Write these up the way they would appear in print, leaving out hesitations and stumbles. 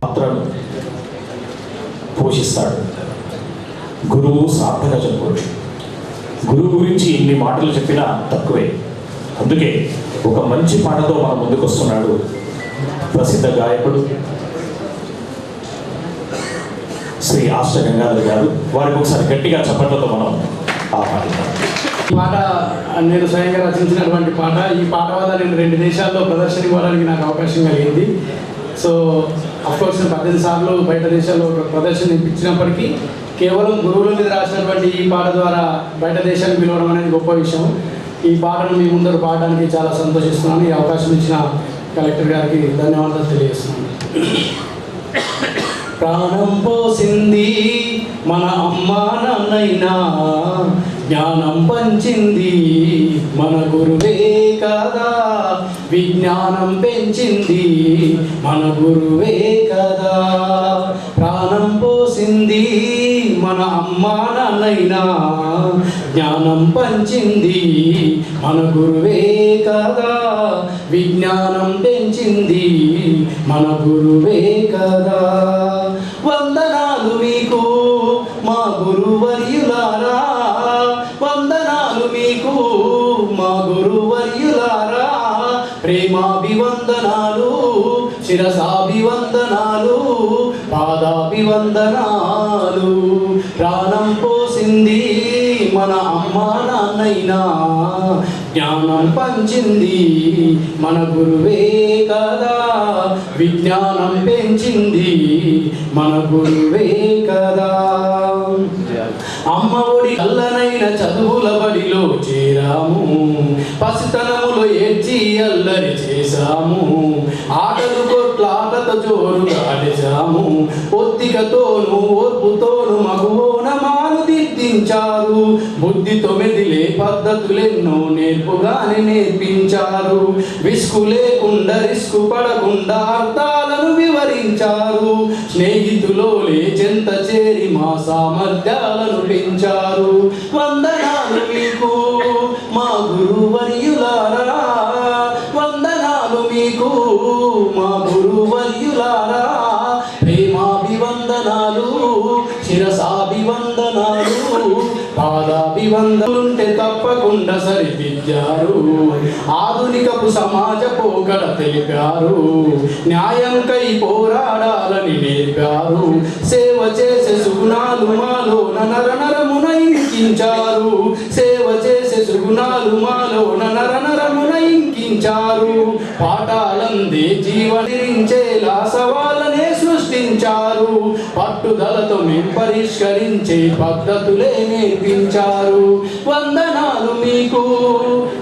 పాత్రను పోషిస్తాడు. గురువు సార్థక చెప్పుకోడు. గురువు గురించి ఇన్ని మాటలు చెప్పినా తక్కువే. అందుకే ఒక మంచి పాటతో మన ముందుకు వస్తున్నాడు ప్రసిద్ధ గాయకుడు శ్రీ ఆష్ట గంగాధర్ గారు. వారికి ఒకసారి గట్టిగా చప్పట్లతో మనం ఆహ్వానిద్దాం. ఈ పాట నేను స్వయంగా రచించినటువంటి పాట. ఈ పాట వల్ల నేను 2 దేశాల్లో ప్రదర్శన ఇవ్వడానికి నాకు అవకాశం కలిగింది. సో అఫ్కోర్స్ 18 సార్లు బయట దేశాల్లో ప్రదర్శన ఇప్పించినప్పటికీ కేవలం గురువుల మీద రాసినటువంటి ఈ పాట ద్వారా బయట దేశానికి పిలవడం అనేది గొప్ప విషయం. ఈ పాటను మీ ముందర పాడడానికి చాలా సంతోషిస్తున్నాను. ఈ అవకాశం ఇచ్చిన కలెక్టర్ గారికి ధన్యవాదాలు తెలియజేస్తున్నాను. ప్రాణం పోసింది మన అమ్మా నాన్నైనా, జ్ఞానం పంచింది మన గురువే కదా, విజ్ఞానం పెంచింది మన గురువే కదా. ప్రాణం పోసింది మన అమ్మా నాన్నైనా, జ్ఞానం పంచింది మన గురువే కదా, విజ్ఞానం పెంచింది మన గురువే కదా. వందనాలు మీకు మా గురువర్యులారా, వందనాలు మీకు మా గురువర్యులారా, ప్రేమాభివందనాలు, శిరసాభివందనాలు, పాదాభివందనాలు. ప్రాణం పోసింది మన అమ్మా నాన్నైనా, జ్ఞానం పంచింది మన గురువే కదా, విజ్ఞానం పెంచింది మన గురువే కదా. అమ్మ ఒడి కల్లనైన చదువుల బడిలో చేరాము, పసితనములో ఏడ్చి అల్లరి చేశాము, ఆటలు కొట్లాటతో జోరుగా ఆడేశాము, ఒత్తికతోను ఓర్పుతోను మగువోనమాలు దిద్దించారు, బుద్ధితో మెదిలే పద్ధతులెన్నో నేర్పుగానే నేర్పించారు, విసుగు లేకుండా రిస్కు పడకుండా అర్థాలను వివరించారు, స్నేహితులోలే చెంత చేరి మా సామర్థ్యాలను పెంచారు. వందనాలు మీకు మా గురువర్యులారా, వందనాలు మీకు మా గురువర్యులారా, ప్రేమాభివందనాలు, శిరసాభివందనాలు, పాదాభివందనుంటే తప్పకుండా సరిదిద్దారు, ఆధునికపు సమాజ పోకడ తెలిపారు, న్యాయంకై పోరాడాలని నేర్పారు, సేవ చేసే సుగుణాలు మాలో నరనరమున ఇంకించారు, సేవ చేసే సుగుణాలు మాలో నరనరమున ఇంకించారు, పాఠాలందే జీవనిరించేలా సవాళ్ళనే సృష్టించారు, పట్టుదలతో మేము పరిష్కరించే పద్ధతులే నేర్పించారు. వందనాలు మీకు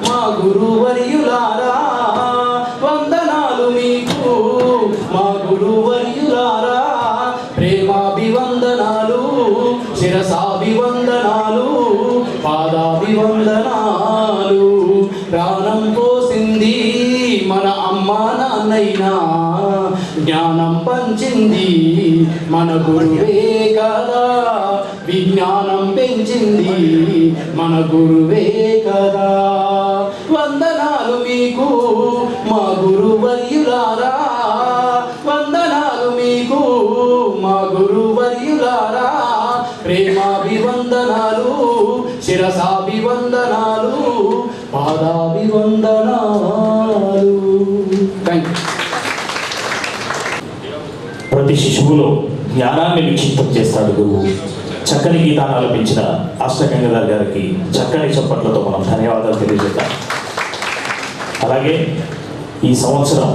మా గురువర్యులారా, వందనాలు మీకు మా గురువర్యులారా, ప్రేమాభివందనాలు, శిరసాభివందనాలు, పాదాభివందనాలు. ప్రాణం పోసింది మన అమ్మా నాన్నైనా, జ్ఞానం పంచింది మన గురువే కదా, విజ్ఞానం పెంచింది మన గురువే కదా. వందనాలు మీకు మా గురువర్యులారా, వందనాలు మీకు మా గురువర్యులారా, ప్రేమాభివందనాలు, శిరసాభివందనాలు, పాదాభివందనాలు. Thank you. ప్రతి శిశువులో జ్ఞానాన్ని నిక్షిప్తం చేస్తాడు గురువు. చక్కని గీతాన్ని ఆలపించిన ఆష్ట గంగాధర్ గారికి చక్కని చప్పట్లతో మనం ధన్యవాదాలు తెలియజేద్దాం. అలాగే ఈ సంవత్సరం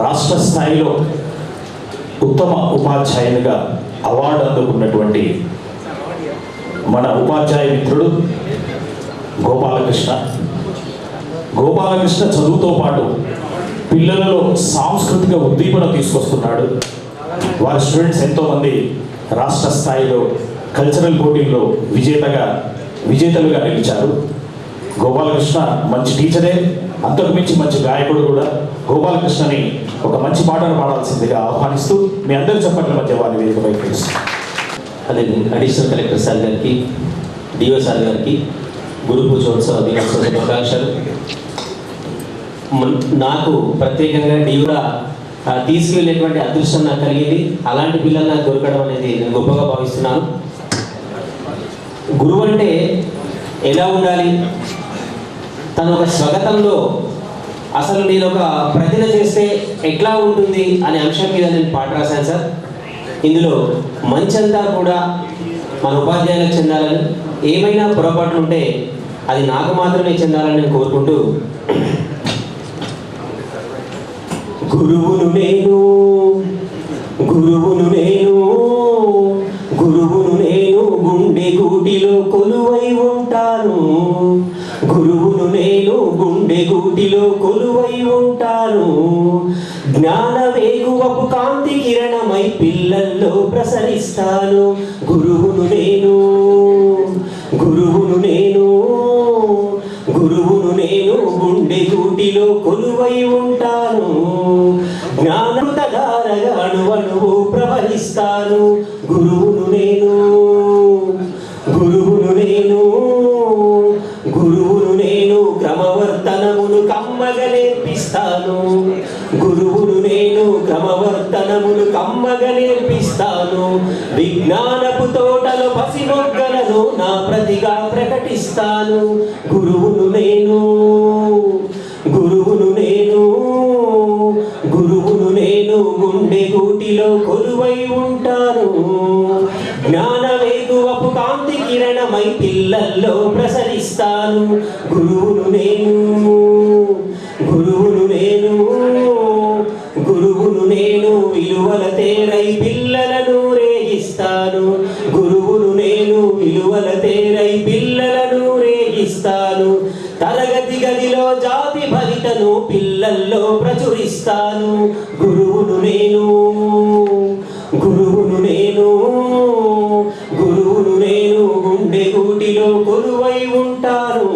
రాష్ట్ర స్థాయిలో ఉత్తమ ఉపాధ్యాయునిగా అవార్డు అందుకున్నటువంటి మన ఉపాధ్యాయ మిత్రుడు గోపాలకృష్ణ. గోపాలకృష్ణ చదువుతో పాటు పిల్లలలో సాంస్కృతిక ఉద్దీపన తీసుకొస్తున్నాడు. వారి స్టూడెంట్స్ ఎంతోమంది రాష్ట్ర స్థాయిలో కల్చరల్ పోటీల్లో విజేతలుగా నిలిచారు. గోపాలకృష్ణ మంచి టీచరే, అంతకు మించి మంచి గాయకుడు కూడా. గోపాలకృష్ణని ఒక మంచి పాటను పాడాల్సిందిగా ఆహ్వానిస్తూ మీ అందరి చెప్పట్ల మధ్య వారి వేదికపై తెలుస్తుంది. అదే అడిషనల్ కలెక్టర్ సార్ గారికి, డిఓ సార్ గారికి గురు పూజోత్సవ దినోత్సవ శుభాకాంక్షలు. నాకు ప్రత్యేకంగా డిఓగా తీసుకువెళ్ళేటువంటి అదృష్టం నాకు కలిగింది. అలాంటి పిల్లలు నాకు దొరకడం అనేది నేను గొప్పగా భావిస్తున్నాను. గురువు అంటే ఎలా ఉండాలి, తను ఒక స్వాగతంలో అసలు నేను ఒక ప్రతిన చేస్తే ఎట్లా ఉంటుంది అనే అంశం మీద నేను పాట రాశాను సార్. ఇందులో మంచంతా కూడా మన ఉపాధ్యాయులకు చెందాలని, ఏమైనా పొరపాట్లు ఉంటే అది నాకు మాత్రమే చెందాలని నేను కోరుకుంటూ, గురువును నేను గురువును నేను గురువును నేను గుండె గూటిలో కొలువై ఉంటాను, గురువును నేను గుండె గూటిలో కొలువై ఉంటాను, జ్ఞాన వేగువపు కాంతి కిరణమై పిల్లల్లో ప్రసరిస్తాను, గురువును నేను గురువును నేను గురువును నేను గుండె గూటిలో కొలువై ఉంటాను, జ్ఞానమృతధారగా అణువణువు ప్రవహిస్తాను, గురువును నేను గురువును నేను గురువును నేను క్రమవర్తనమును కమ్మగా నేర్పిస్తాను, గురువును నేను క్రమవర్తనమును కమ్మగా నేర్పిస్తాను, విజ్ఞానపు తోటలో పసిమొగ్గలను నా ప్రతిగా ప్రకటిస్తాను, గురువును నేను గురువును నేను గురువును నేను గుండె గూటిలో కొలువై ఉంటాను, జ్ఞాన వేగువపు కాంతి కిరణమై పిల్లల్లో ప్రసరిస్తాను, గురువును నేను గురువును నేను గురువును నేను విలువల తేరై పిల్లలను రేగిస్తాను, గురువును నేను విలువల తేరై పిల్లలను రేగిస్తాను, తరగతి గదిలో జాతి భరితను పిల్లల్లో ప్రచురిస్తాను, గురువును నేను గురువును నేను గురువును నేను గుండె గూటిలో కొలువై ఉంటాను,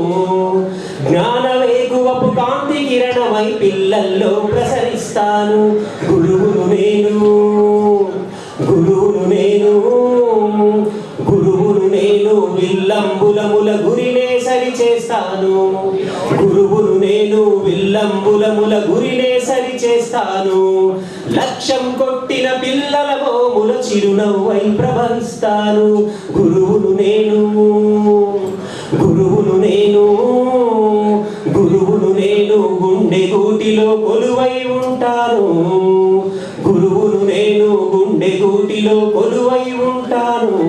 జ్ఞాన వేగువపు కాంతి కిరణమై పిల్లల్లో ప్రసరిస్తాను, గురువును నేను గురువును నేను గురువును నేను విల్లంబులముల గురినే సరి చేస్తాను, గురువును నేను విల్లంబులముల గురినే సరి చేస్తాను, లక్ష్యం కొట్టిన పిల్లల మోముల చిరునవ్వై ప్రభవిస్తాను, గురువును నేను గురువును నేను గురువును నేను గుండె గూటిలో కొలువై ఉంటాను, గురువును నేను గుండె గూటిలో కొలువై ఉంటాను,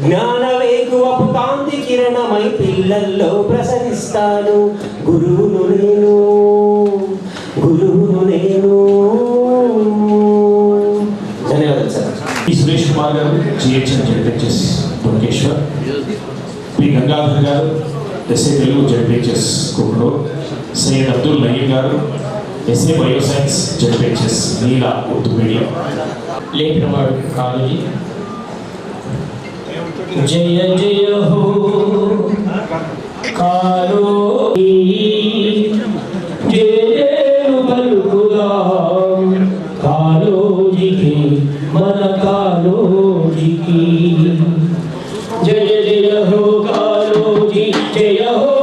జ్ఞాన వేగువపు కాంతి కిరణమై పిల్లల్లో ప్రసరిస్తాను, గురువును నేను గురువును నేను. ధన్యవాదాలు సార్. ఈ సురేష్ కుమార్ గారు, జిహెచ్ఎం జెడ్పిహెచ్ఎస్ దుర్గేశ్వర్, పి గంగాధర్ గారు, ఎస్ఏ తెలుగు జెడ్పిహెచ్ఎస్ కుక్కడూరు, సయ్యద్ అబ్దుల్ నయీం గారు, ఎస్ఏ బయోసైన్స్ జెడ్పిహెచ్ఎస్ నీలా ఉర్దూ మీడియం. లేఖనవాడు కాళీ. జయ జయ హో కాళోజీ, జయలు పలుకుదాం కాళోజీకి, మన కాళోజీకి. జయ జయ హో కాళోజీ, జయ హో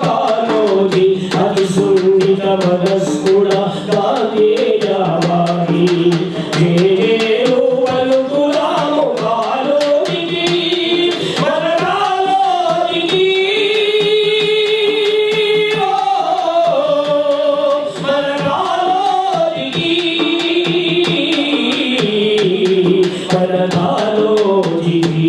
కాళోజీ, అతి సున్నిత మనస్కుడా గాంధేయవాహి. జయలు పలుకుదాము కాళోజీకి, మన కాళోజీకి. ఓ మన కాళోజీకి, మన కాళోజీకి.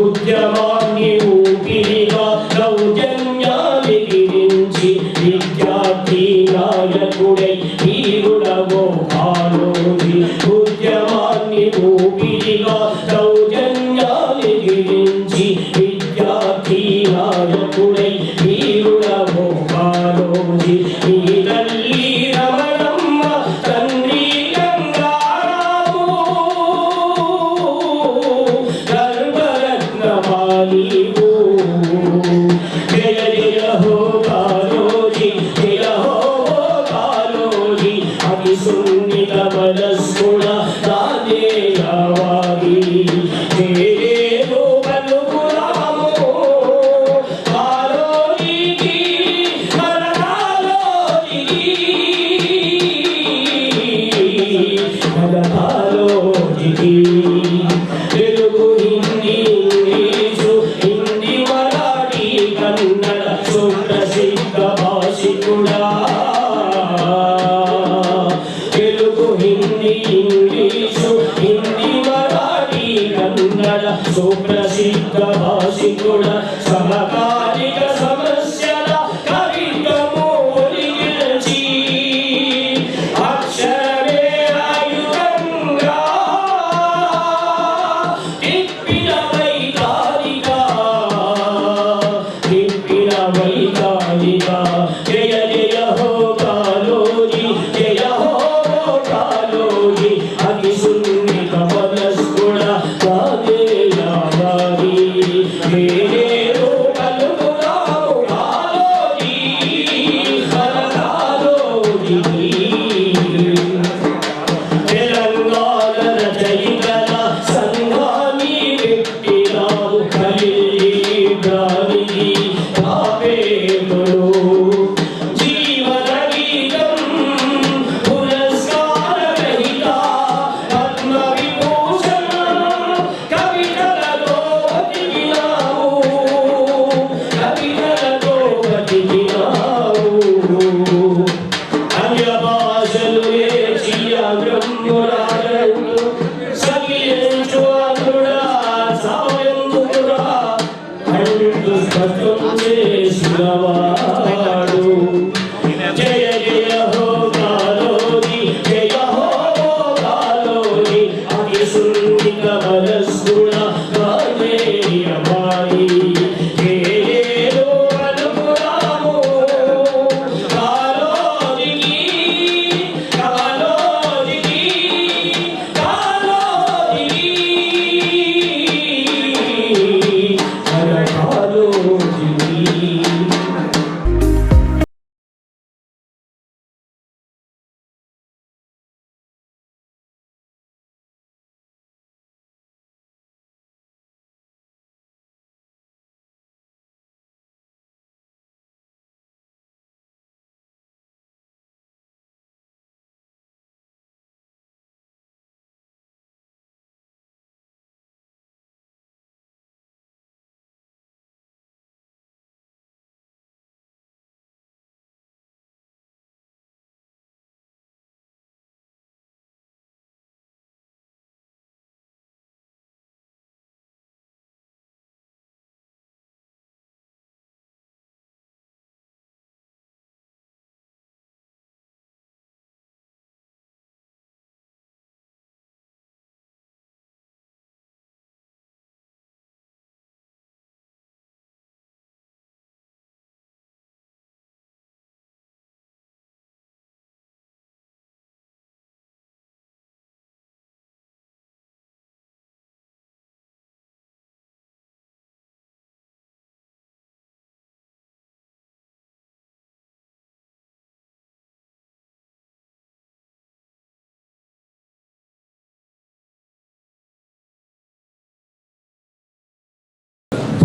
ఉద్యమాన్ని ఊపిరిగా దౌర్జన్యాన్ని గిరించి విద్యార్థి నాయకుడై వీరుడవో కాళోజీ. ఉద్యమాన్ని ఊపిరిగా దౌర్జన్యాన్ని గిరించి విద్యార్థి నాయకుడై వీరుడవో కాళోజీ. నీ తల్లి రమణమ్మ, తండ్రి గంగారాము, గర్భరత్నమాలీవు. జయ జయ హో కాళోజీ, జయ హో కాళోజీ, అతి సుందర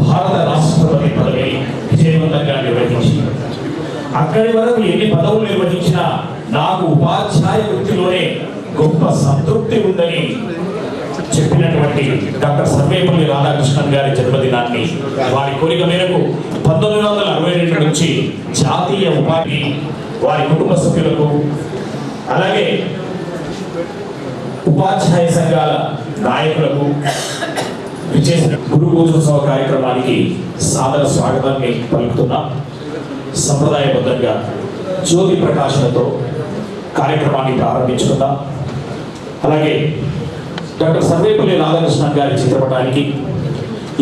భారత రాష్ట్రపతి పదవిని విజయవంతంగా నిర్వహించి అక్కడి వరకు ఎన్ని పదవులు నిర్వహించినా నాకు ఉపాధ్యాయ వృత్తిలోనే గొప్ప సంతృప్తి ఉందని చెప్పినటువంటి డాక్టర్ సర్వేపల్లి రాధాకృష్ణన్ గారి జన్మదినాన్ని వారి కోరిక మేరకు 1962 నుంచి జాతీయ ఉపాధి వారి కుటుంబ సభ్యులకు అలాగే ఉపాధ్యాయ సంఘాల నాయకులకు విచేసిన గురు పూజోత్సవ కార్యక్రమానికి సాదర స్వాగతాన్ని పలుకుతున్నాం. సంప్రదాయబద్ధంగా జ్యోతి ప్రకాశనతో కార్యక్రమాన్ని ప్రారంభించుకుందాం. అలాగే డాక్టర్ సర్వేపల్లి రాధాకృష్ణన్ గారి చిత్రపటానికి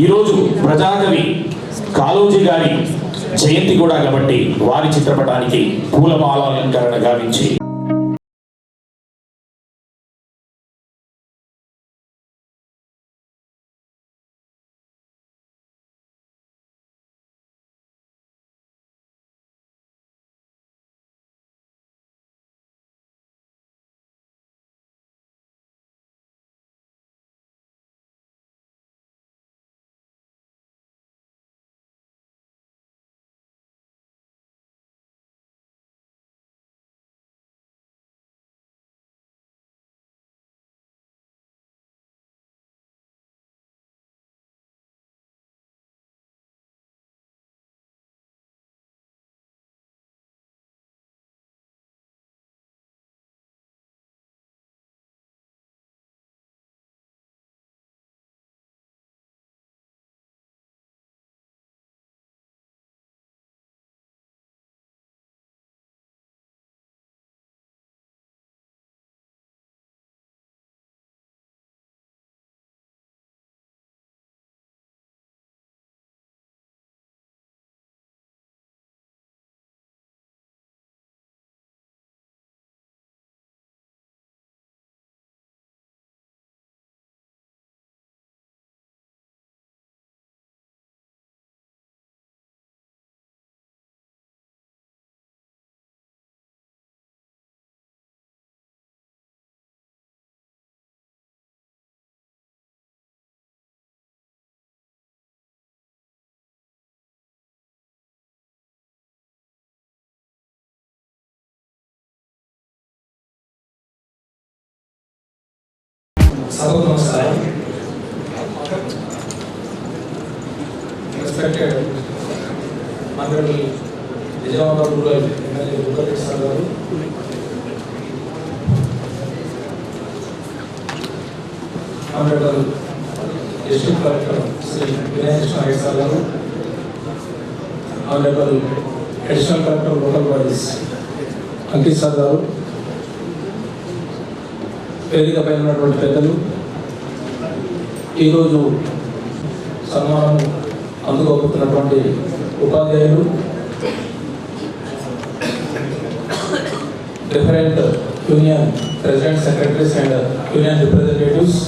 ఈరోజు ప్రజాకవి కాళోజీ గారి జయంతి కూడా కాబట్టి వారి చిత్రపటానికి పూలమాల అలంకరణ గావించి సభకు నమస్కారం. రెస్పెక్టెడ్ మంత్రి Nizamabad rural MLA Durga Reddy sir గారు, honourable district collector Shri Vinay Krishna Reddy sir గారు, honourable additional collector local bodies Ankit sir గారు, వేదికపై ఉన్నటువంటి పెద్దలు, ఈరోజు సన్మానం అందుకోబోతున్నటువంటి ఉపాధ్యాయులు, different union president, secretaries and union representatives,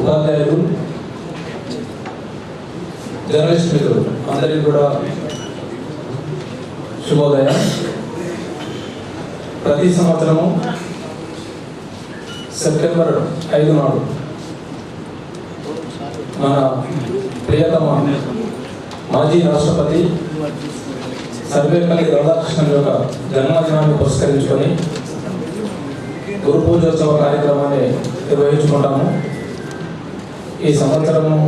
ఉపాధ్యాయులు, జర్నలిస్ట్ మిత్రులు అందరికీ కూడా శుభోదయం. ప్రతి సంవత్సరము సెప్టెంబర్ 5 నాడు మన ప్రియతమ మాజీ రాష్ట్రపతి సర్వేపల్లి రాధాకృష్ణన్ యొక్క జన్మదినాన్ని పురస్కరించుకొని గురు పూజోత్సవ కార్యక్రమాన్ని నిర్వహించుకుంటాము. ఈ సంవత్సరము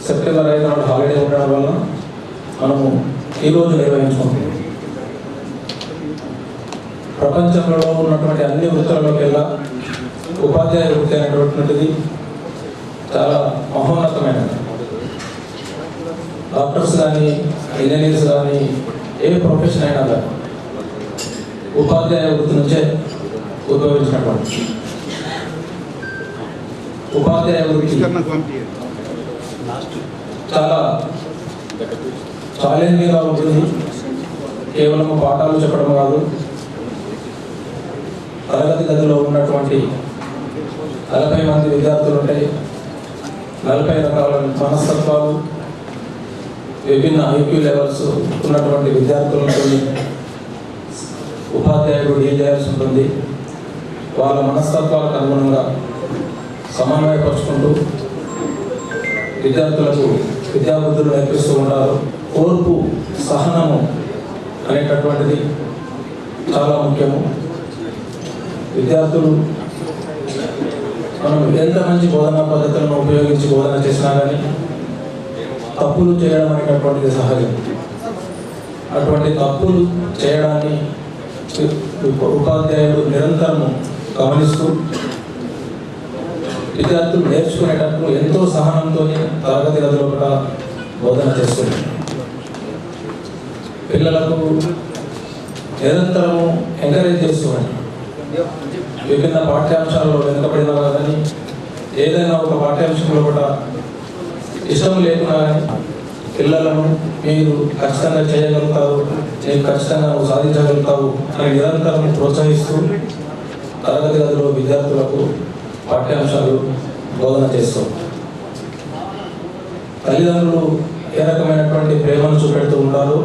సెప్టెంబర్ 5 నాడు హాలిడే ఉండడం వల్ల మనము ఈరోజు నిర్వహించుకుంటాం. ప్రపంచంలో ఉన్నటువంటి అన్ని వృత్తులలోకెల్లా ఉపాధ్యాయ వృత్తి అనేటువంటిది చాలా మహోన్నతమైనది. డాక్టర్స్ కానీ, ఇంజనీర్స్ కానీ, ఏ ప్రొఫెషన్ అయినా కానీ ఉపాధ్యాయ వృత్తి నుంచే ఉద్భవించినటువంటి ఉపాధ్యాయ వృత్తి చాలా ఛాలెంజింగ్గా ఉంటుంది. కేవలం పాఠాలు చెప్పడం కాదు, తరగతి గదిలో ఉన్నటువంటి 40 మంది విద్యార్థులు ఉంటాయి. 40 రకాల మనస్తత్వాలు, విభిన్న ఐక్యూ లెవెల్స్ ఉన్నటువంటి విద్యార్థులతో ఉపాధ్యాయుడు డీల్ చేయాల్సి ఉంటుంది. వాళ్ళ మనస్తత్వాలకు అనుగుణంగా సమన్వయపరుచుకుంటూ విద్యార్థులకు విద్యాబుద్ధులు నేర్పిస్తూ ఉంటారు. ఓర్పు, సహనము అనేటటువంటిది చాలా ముఖ్యము. విద్యార్థులు మనం ఎంత మంచి బోధనా పద్ధతులను ఉపయోగించి బోధన చేసినా కానీ తప్పులు చేయడం అనేటటువంటిది సహజం. అటువంటి తప్పులు చేయడాన్ని ఉపాధ్యాయుడు నిరంతరం గమనిస్తూ విద్యార్థులు నేర్చుకునేటప్పుడు ఎంతో సహనంతో తరగతి గదిలో కూడా బోధన చేస్తుంది. పిల్లలకు నిరంతరము ఎంకరేజ్ చేస్తుంది. విభిన్న పాఠ్యాంశాల్లో వెనుకబడిన కానీ ఏదైనా ఒక పాఠ్యాంశంలో కూడా ఇష్టం లేకున్నా కానీ పిల్లలను మీరు ఖచ్చితంగా చేయగలుగుతారు, నేను ఖచ్చితంగా నువ్వు సాధించగలుగుతావు అని నిరంతరం ప్రోత్సహిస్తూ తరగతి గదిలో విద్యార్థులకు పాఠ్యాంశాలు బోధన చేస్తాం. తల్లిదండ్రులు ఏ రకమైనటువంటి ప్రేమను చూపెడుతూ ఉంటారు,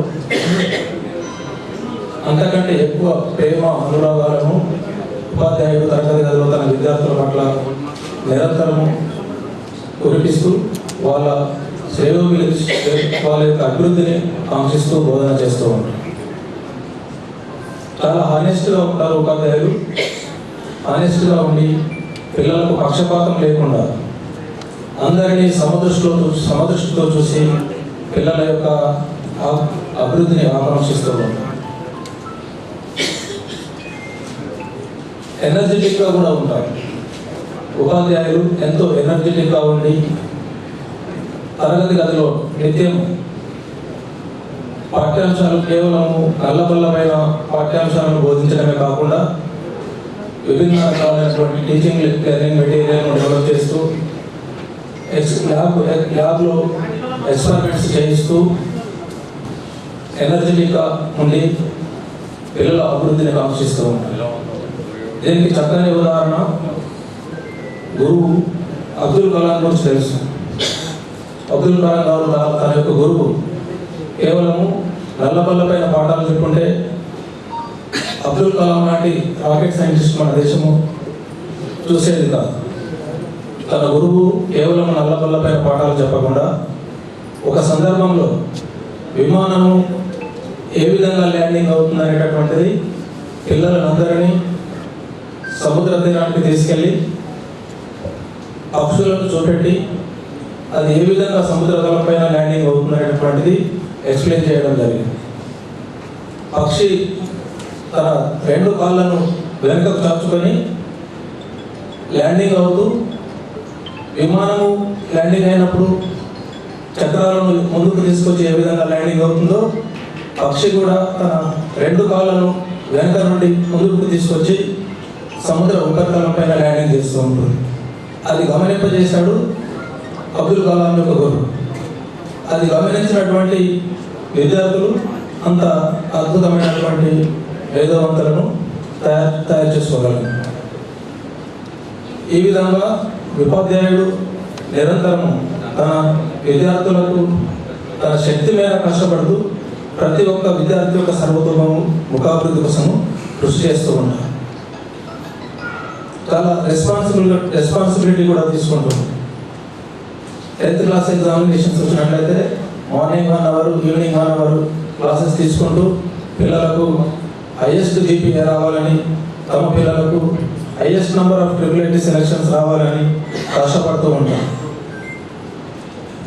అంతకంటే ఎక్కువ ప్రేమ అనురాగాలను ఉపాధ్యాయుడు తరగతి గదిలో తన విద్యార్థుల పట్ల నిరంతరము కురిపిస్తూ వాళ్ళ వాళ్ళ యొక్క అభివృద్ధిని కాంక్షిస్తూ బోధన చేస్తూ ఉంటారు. చాలా హానెస్ట్గా ఉంటారు ఉపాధ్యాయులు. హానెస్ట్గా ఉండి పిల్లలకు పక్షపాతం లేకుండా అందరినీ సమదృష్టితో చూసి పిల్లల యొక్క అభివృద్ధిని ఆకాంక్షిస్తూ ఉంటారు. ఎనర్జెటిక్గా కూడా ఉంటారు ఉపాధ్యాయులు. ఎంతో ఎనర్జెటిక్గా ఉండి తరగతి గదిలో నిత్యం పాఠ్యాంశాలు కేవలము నల్లబల్లమైన పాఠ్యాంశాలను బోధించడమే కాకుండా విభిన్న రకాలైనటువంటి టీచింగ్ లెర్నింగ్ మెటీరియల్ను డెవలప్ చేస్తూ ల్యాబ్లో ఎక్స్పెరిమెంట్స్ చేయిస్తూ ఎనర్జెటిక్గా ఉండి పిల్లల అభివృద్ధిని కాంక్షిస్తూ ఉంటారు. దీనికి చక్కని ఉదాహరణ గురువు అబ్దుల్ కలాం గురించి తెలుసు. అబ్దుల్ కలాం గారు తన యొక్క గురువు కేవలము నల్లబల్లపైన పాఠాలు చెప్పుకుంటే అబ్దుల్ కలాం లాంటి రాకెట్ సైంటిస్ట్ మన దేశము చూసేది కాదు. తన గురువు కేవలం నల్లబల్లపైన పాఠాలు చెప్పకుండా ఒక సందర్భంలో విమానము ఏ విధంగా ల్యాండింగ్ అవుతుంది అనేటటువంటిది పిల్లలందరినీ సముద్ర తీరానికి తీసుకెళ్ళి పక్షులను చూపెట్టి అది ఏ విధంగా సముద్ర తలంపైన ల్యాండింగ్ అవుతుంది అనేటటువంటిది ఎక్స్ప్లెయిన్ చేయడం జరిగింది. పక్షి తన రెండు కాళ్ళను వెనుకకు చాచుకొని ల్యాండింగ్ అవుతూ విమానము ల్యాండింగ్ అయినప్పుడు చక్రాలను ముందుకు తీసుకొచ్చి ఏ విధంగా ల్యాండింగ్ అవుతుందో పక్షి కూడా తన రెండు కాళ్ళను వెనుక నుండి ముందుకు తీసుకొచ్చి సముద్ర ఉపరితలం పైన ల్యాండింగ్ చేస్తూ ఉంటుంది. అది గమనింపజేశాడు అబ్దుల్ కలాం యొక్క గురువు. అది గమనించినటువంటి విద్యార్థులు అంత అద్భుతమైనటువంటి వేదవంతులను తయారు చేసుకోగలరు. ఈ విధంగా ఉపాధ్యాయుడు నిరంతరము తన విద్యార్థులకు తన శక్తి మేర కష్టపడుతూ ప్రతి ఒక్క విద్యార్థి యొక్క సర్వతోభము ముఖాభివృద్ధి కోసము కృషి చేస్తూ ఉంటారు. చాలా రెస్పాన్సిబిలిటీ కూడా తీసుకుంటుంది. 10th క్లాస్ ఎగ్జామినేషన్స్ వచ్చినట్లయితే morning 1 hour, evening 1 hour classes తీసుకుంటూ పిల్లలకు హైయెస్ట్ జీపీఏ రావాలని, తమ పిల్లలకు highest number of triple selections రావాలని కష్టపడుతూ ఉంటారు.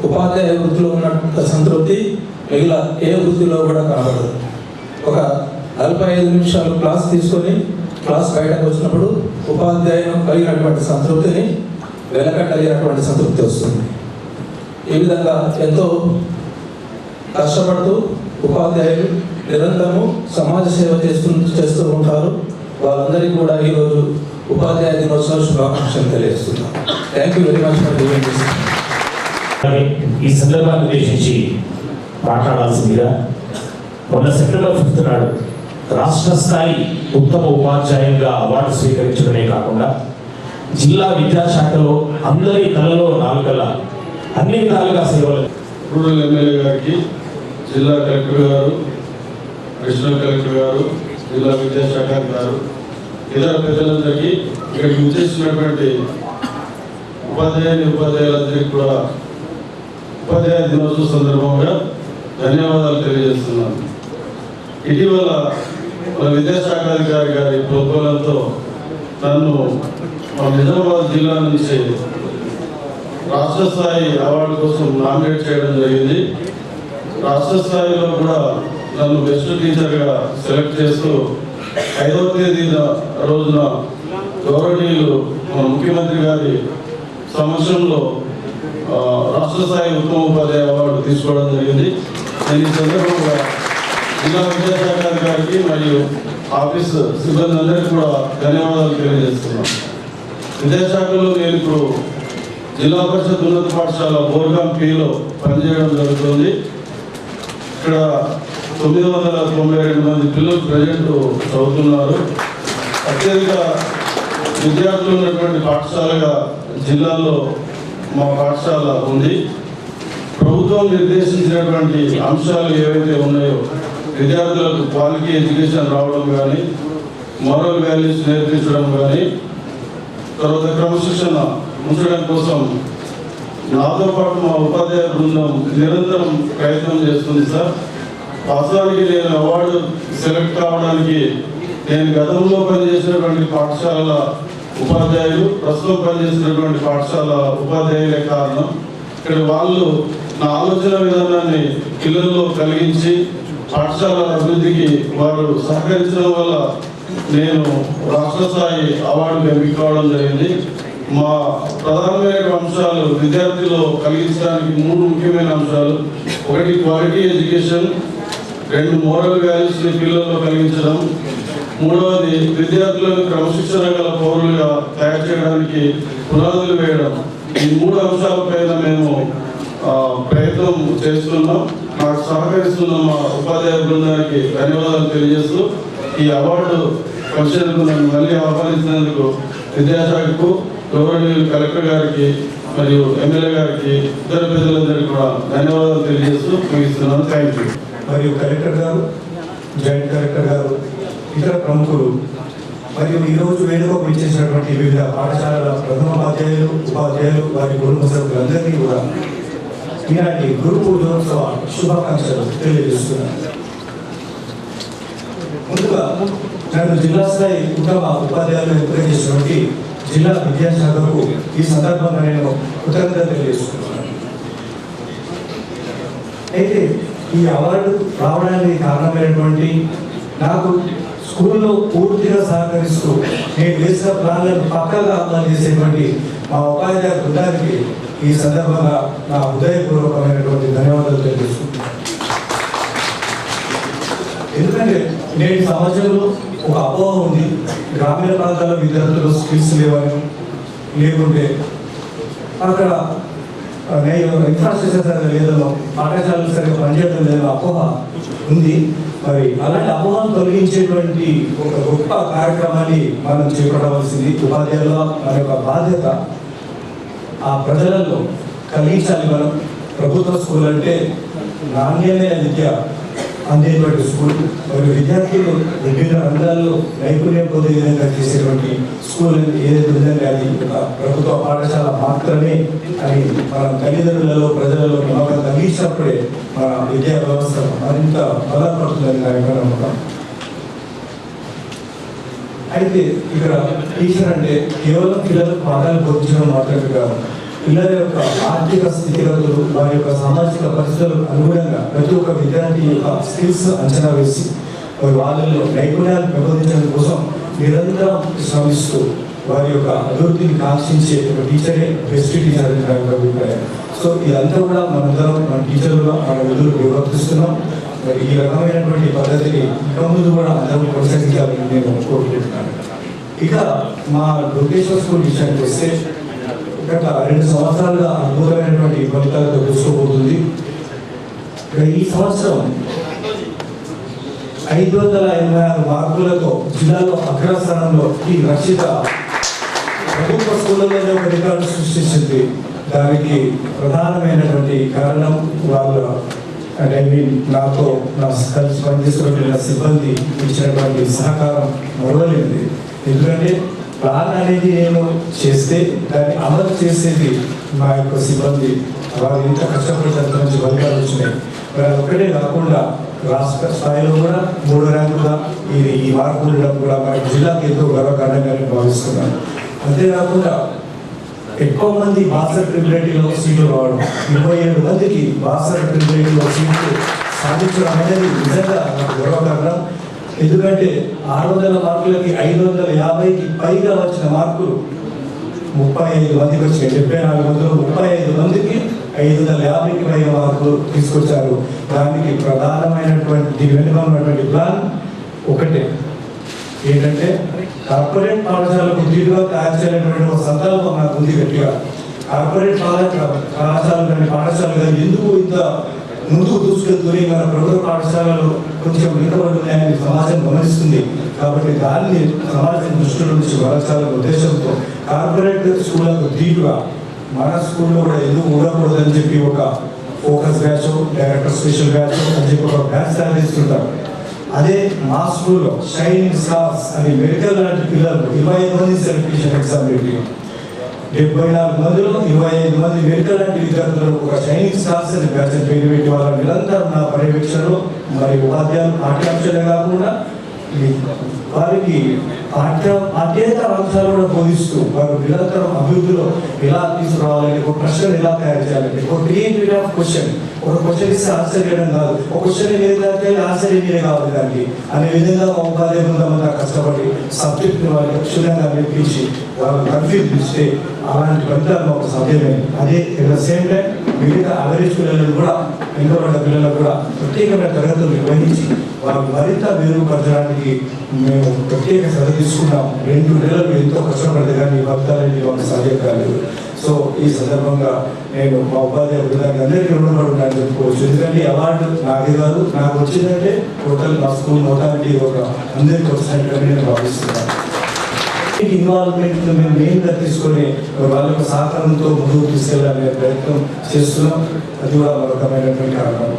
ఉపాధ్యాయ వృత్తిలో ఉన్నంత సంతృప్తి మిగిలిన ఏ వృత్తిలో కూడా కనబడదు. ఒక 45 నిమిషాలు క్లాస్ తీసుకొని క్లాస్ బయటకు వచ్చినప్పుడు ఉపాధ్యాయులు కలిగినటువంటి సంతృప్తిని వెలకట్టలిగినటువంటి సంతృప్తి వస్తుంది. ఈ విధంగా ఎంతో కష్టపడుతూ ఉపాధ్యాయులు నిరంతరము సమాజ సేవ చేస్తూ ఉంటారు. వాళ్ళందరికీ కూడా ఈరోజు ఉపాధ్యాయ దినోత్సవ శుభాకాంక్షలు తెలియజేస్తున్నాం. Thank you very much for doing this. ఈ సందర్భాన్ని ఉద్దేశించి మాట్లాడాల్సిందిగా మొన్న సెప్టెంబర్ 5th నాడు రాష్ట్ర స్థాయి ఉత్తమ ఉపాధ్యాయులుగా అవార్డు స్వీకరించడమే కాకుండా జిల్లా విద్యాశాఖలో అందరి తలలో నాలుగల అన్ని విధాలుగా సేవలు రూరల్ ఎమ్మెల్యే గారికి, జిల్లా కలెక్టర్ గారు, అడిషనల్ కలెక్టర్ గారు, జిల్లా విద్యాశాఖ గారు, ఇతర ప్రజలందరికీ ఇక్కడికి విచ్చేసినటువంటి ఉపాధ్యాయులందరికీ కూడా ఉపాధ్యాయ దినోత్సవ సందర్భంగా ధన్యవాదాలు తెలియజేస్తున్నాను. ఇటీవల మన విద్యాశాఖాధికారి గారి ప్రోత్సాహంతో నన్ను మా నిజామాబాద్ జిల్లా నుంచి రాష్ట్ర స్థాయి అవార్డు కోసం నామినేట్ చేయడం జరిగింది. రాష్ట్ర స్థాయిలో కూడా నన్ను బెస్ట్ టీచర్గా సెలెక్ట్ చేస్తూ 5వ తేదీన రోజున గౌరవనీయులు మన ముఖ్యమంత్రి గారి సమక్షంలో రాష్ట్ర స్థాయి ఉత్తమ ఉపాధ్యాయ అవార్డు తీసుకోవడం జరిగింది. నేను ఈ సందర్భంగా జిల్లా విద్యాశాఖాధికారికి మరియు ఆఫీస్ సిబ్బంది అందరికీ కూడా ధన్యవాదాలు తెలియజేస్తున్నాను. విద్యాశాఖలో నేను ఇప్పుడు జిల్లా పరిషత్ ఉన్నత పాఠశాల బోర్గాం పిలో పనిచేయడం జరుగుతుంది. ఇక్కడ 992 మంది పిల్లలు ప్రజెంట్ చదువుతున్నారు. అత్యధిక విద్యార్థులు ఉన్నటువంటి పాఠశాలగా జిల్లాలో మా పాఠశాల ఉంది. ప్రభుత్వం నిర్దేశించినటువంటి అంశాలు ఏవైతే ఉన్నాయో విద్యార్థులకు క్వాలిటీ ఎడ్యుకేషన్ రావడం కానీ, మోరల్ వాల్యూస్ నేర్పించడం కానీ, తర్వాత క్రమశిక్షణ ఉంచడం కోసం నాతో పాటు మా ఉపాధ్యాయ బృందం నిరంతరం ప్రయత్నం చేస్తుంది సార్. వాస్తవానికి నేను అవార్డు సెలెక్ట్ కావడానికి నేను గతంలో పనిచేసినటువంటి పాఠశాలల ఉపాధ్యాయులు, ప్రస్తుతం పనిచేసినటువంటి పాఠశాల ఉపాధ్యాయులే కారణం. ఇక్కడ వాళ్ళు నా ఆలోచన విధానాన్ని పిల్లల్లో కలిగించి పాఠశాల అభివృద్ధికి వారు సహకరించడం వల్ల నేను రాష్ట్ర స్థాయి అవార్డుకు ఎంపిక కావడం జరిగింది. మా ప్రధానమైన అంశాలు విద్యార్థుల్లో కలిగించడానికి 3 ముఖ్యమైన అంశాలు. 1 క్వాలిటీ ఎడ్యుకేషన్, 2 మోరల్ వాల్యూస్ని పిల్లల్లో కలిగించడం, 3వది విద్యార్థులను క్రమశిక్షణ గల పౌరులుగా తయారు చేయడానికి పునాదులు వేయడం. ఈ 3 అంశాలపైన మేము ప్రయత్నం చేస్తున్నాం. నాకు సహకరిస్తున్న మా ఉపాధ్యాయ బృందానికి ధన్యవాదాలు తెలియజేస్తూ ఈ అవార్డు ఫంక్షన్కు నన్ను మళ్ళీ ఆహ్వానించినందుకు విద్యాశాఖకు, గౌరవనీయులు కలెక్టర్ గారికి మరియు ఎమ్మెల్యే గారికి, ఇతర ప్రజలందరికీ కూడా ధన్యవాదాలు తెలియజేస్తూ ముగిస్తున్నాను. Thank you. మరియు కలెక్టర్ గారు, జాయింట్ కలెక్టర్ గారు, ఇతర ప్రముఖులు మరియు ఈరోజు వేడుకకు ఇచ్చేసినటువంటి వివిధ పాఠశాలల ప్రథమోపాధ్యాయులు, ఉపాధ్యాయులు, వారి కుటుంబ సభ్యులందరికీ కూడా ఈనాటి గురు పూజోత్సవ శుభాకాంక్షలు తెలియజేస్తున్నాను. ముందుగా నన్ను జిల్లా స్థాయి ఉత్తమ ఉపాధ్యాయులు ఎంపిక చేసినటువంటి జిల్లా విద్యాశాఖకు ఈ సందర్భంగా నేను కృతజ్ఞతలు తెలియజేస్తున్నాను. అయితే ఈ అవార్డు రావడానికి కారణమైనటువంటి నాకు స్కూల్లో పూర్తిగా సహకరిస్తూ నేను వేసిన ప్లాన్లను పక్కగా అమలు చేసేటువంటి మా ఉపాధ్యాయ బృందానికి ఈ సందర్భంగా నా హృదయపూర్వకమైనటువంటి ధన్యవాదాలు తెలియజేస్తున్నాను. ఎందుకంటే నేటి సమాజంలో ఒక అపోహ ఉంది, గ్రామీణ ప్రాంతాల్లో విద్యార్థులు స్కిల్స్ లేవని, లేకుంటే అక్కడ ఇన్ఫ్రాస్ట్రక్చర్ సరిగ్గా లేదనో, పాఠశాలలు సరిగ్గా పనిచేయడం లేదనో అపోహ ఉంది. మరి అలాంటి అపోహను తొలగించేటువంటి ఒక గొప్ప కార్యక్రమాన్ని మనం చేపట్టవలసింది. ఉపాధ్యాయుల మన యొక్క బాధ్యత ఆ ప్రజలలో కలిగించాలి. మనం ప్రభుత్వ స్కూల్ అంటే నాణ్యమైన విద్య అందేటువంటి స్కూల్, మరియు విద్యార్థులు విభిన్న రంగాల్లో నైపుణ్యం పొందే విధంగా చేసేటువంటి స్కూల్ ఏదైతే ఉందంటే అది ప్రభుత్వ పాఠశాల మాత్రమే అని మన తల్లిదండ్రులలో, ప్రజలలో నమ్మకం కలిగించినప్పుడే మన విద్యా వ్యవస్థ మరింత బలపడుతుందని కార్యక్రమం. అయితే ఇక్కడ టీచర్ అంటే కేవలం పిల్లలకు పాఠాలు బోధించడం మాత్రమే కాదు, పిల్లల యొక్క ఆర్థిక స్థితిగతులు, వారి యొక్క సామాజిక పరిస్థితులకు అనుగుణంగా ప్రతి ఒక్క విద్యార్థి యొక్క స్కిల్స్ అంచనా వేసి వాళ్ళలో నైపుణ్యాలు పెంపొందించడం కోసం నిరంతరం శ్రమిస్తూ వారి యొక్క అభివృద్ధిని కాంక్షించే ఒక టీచరే బెస్ట్ టీచర్ అని నా యొక్క అభిప్రాయం. సో ఇదంతా కూడా మనందరం మన టీచర్లుగా మన విధులు నిర్వర్తిస్తున్నాం. మరి ఈ రకమైనటువంటి పద్ధతిని ఇక ముందు కూడా అందరూ కొనసాగించాలని నేను కోరుకుంటున్నాను. ఇక మా లోకేశ్వర్ స్కూల్ విషయానికి వస్తే గత 2 సంవత్సరాలుగా అద్భుతమైనటువంటి ఫలితాలతో దూసుకోబోతుంది. ఈ సంవత్సరం 586 మార్కులతో జిల్లాలో అగ్రస్థానంలో ఈ రక్షిత ప్రభుత్వ స్కూళ్ళలోనే ఒక రికార్డు సృష్టించింది. దానికి ప్రధానమైనటువంటి కారణం వాళ్ళ అంటే నాతో నా కలిసి పనిచేస్తున్న సిబ్బంది ఇచ్చినటువంటి సహకారం మరవలేనిది. ఎందుకంటే ప్లాన్ అనేది నేను చేస్తే దాన్ని అమలు చేసేది మా యొక్క సిబ్బంది. వారు ఎంత కష్టపడి అంత మంచి ఫలితాలు వచ్చినాయి. మరి అది ఒక్కటే కాకుండా రాష్ట్ర స్థాయిలో కూడా 3వ ర్యాంకుగా ఈ మార్పు ఉండడం కూడా మన జిల్లాకి ఎంతో గర్వకారణంగా నేను భావిస్తున్నాను. అంతేకాకుండా ఎక్కువ మంది మాస్టర్ ప్రిపరేటరీలో సీట్లు రావడం, 27 మందికి మాస్టర్ ప్రిపరేటరీలో సీట్లు సాధించడం అనేది నిజంగా నాకు గర్వకారణం. ఎందుకంటే 600 మార్కులకి 550కి పైగా వచ్చిన మార్కులు 35 మందికి వచ్చినాయి. 74 మందిలో 35 మందికి 550కి పైగా మార్కులు తీసుకొచ్చారు. దానికి ప్రధానమైనటువంటి దీని వెనుక ఉన్నటువంటి ప్లాన్ ఒకటే, ఏంటంటే కార్పొరేట్ పాఠశాలకు తీరుగా తయారు చేయాలనేటువంటి ఒక సంకల్పం నాకు ఉంది గట్టిగా. కార్పొరేట్ కళాశాలలు కానీ పాఠశాలలు కానీ ఎందుకు ఇంత ముందుకు దూసుకెళ్తూనే మన ప్రభుత్వ పాఠశాలలు కొంచెం వెనుకబడి ఉన్నాయని సమాజం గమనిస్తుంది. కాబట్టి దాన్ని సమాజం దృష్టిలో నుంచి మరచాలనే ఉద్దేశంతో కార్పొరేట్ స్కూళ్ళకు దీటుగా మన స్కూల్లో కూడా ఎందుకు ఉండకూడదని చెప్పి ఒక focus batch, director special batch అని చెప్పి ఒక బ్యాచ్ తయారు చేస్తుంటారు. అదే మా స్కూల్లో షైనింగ్ స్టార్స్ అని మెడికల్ లాంటి పిల్లలు 25 మంది సెలెక్షన్ ఎగ్జామ్ పెట్టి 74 మందిలో 25 మంది మెడికల్ లాంటి విద్యార్థులకు ఒక షైనింగ్ స్టార్స్ అని బ్యాచ్ పేరు పెట్టి వాళ్ళ నిరంతరం నా పర్యవేక్షణలో మరి ఉపాధ్యాయులు పాఠ్యాంశాలే కాకుండా వారికి పాఠ్యేతర అంశాలు కూడా బోధిస్తూ వారు నిరంతరం అభివృద్ధిలో ఎలా తీసుకురావాలని, ఒక ప్రశ్నలు ఎలా తయారు చేయాలని, ఒక క్రియేటివిటీ ఆఫ్ క్వశ్చన్, ఒక క్వశ్చన్ ఇస్తే ఆన్సర్ చేయడం కాదు, ఒక క్వశ్చన్ ఏది తయారు ఆన్సర్ ఏమీ కావాలి దానికి అనే విధంగా మా ఉపాధ్యాయ బృందమంతా కష్టపడి సబ్జెక్ట్ని వాళ్ళకి క్షుణ్ణంగా నేర్పించి వాళ్ళు కన్ఫ్యూజ్ ఇస్తే అలాంటి ఫలితాలు మాకు సాధ్యమే. అదే ఎట్ ద సేమ్ టైం మిగతా అవరేజ్ పిల్లలను కూడా, వెనుకబడ్డ పిల్లలకు కూడా ప్రత్యేకమైన తరగతులు నిర్వహించి వాళ్ళు మరింత మెరుగుపరచడానికి మేము ప్రత్యేక శ్రద్ధ తీసుకున్నాం. 2 నెలలు ఎంతో కష్టపడితే కానీ ఫలితాలని మాకు సాధ్యం కాలేదు. సో ఈ సందర్భంగా నేను మా ఉపాధ్యాయ బృందానికి అందరికీ రుణపడి ఉన్నాను చెప్పుకోవచ్చు. ఎందుకంటే అవార్డు నాకే కాదు, నాకు వచ్చిందంటే టోటల్ మా స్కూల్ మొత్తానికి ఒక అందరికీ వచ్చినట్టుగా నేను భావిస్తున్నాను. ఇన్వాల్వ్మెంట్ మేము మెయిన్గా తీసుకొని వాళ్ళ యొక్క సహకారంతో ముందుకు తీసుకెళ్లాలనే ప్రయత్నం చేస్తున్నాం. అది కూడా మరొకమైనటువంటి కారణం.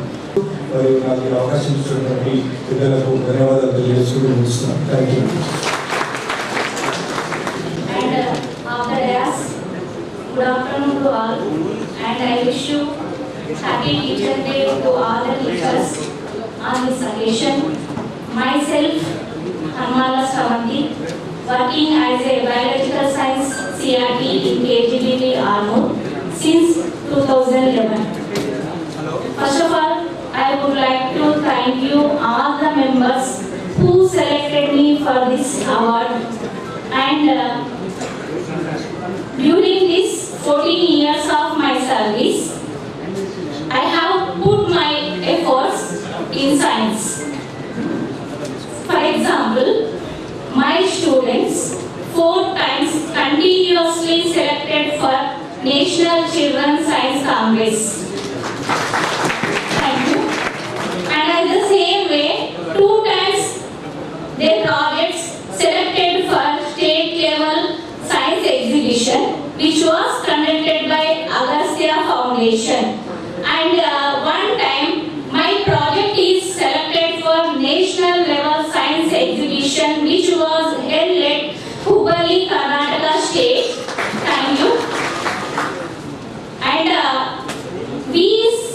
మరియు నాకు ఈ అవకాశం ఇచ్చినటువంటి పిల్లలకు ధన్యవాదాలు తెలియజేసుకుంటూ ముగిస్తున్నాం. Thank you. Good afternoon to all, and I wish you happy Teacher Day to all the teachers on this occasion. Myself, Harmala Savanti, working as a biological science CRT in KGBT Arnold since 2011. First of all, I would like to thank you all the members who selected me for this award, and during this 14 years of my service, I have put my efforts in science. For example, my students 4 times continuously selected for National Children's Science Congress. Thank you. And in the same way, 2 times their projects selected for state level science exhibition, which was conducted by Agastya Foundation. And one time, my project is selected for national level science exhibition, which was held at Hubballi, Karnataka state. Thank you. And we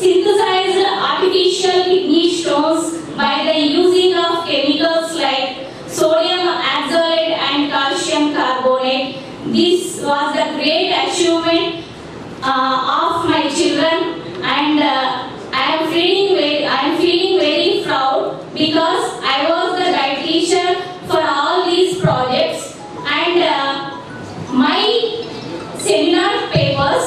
synthesized artificial kidney stones by the using of chemicals like sodium oxalate and calcium carbonate. This was the great achievement of my children, and I am feeling very proud because I was the guide teacher for all these projects, and my seminar papers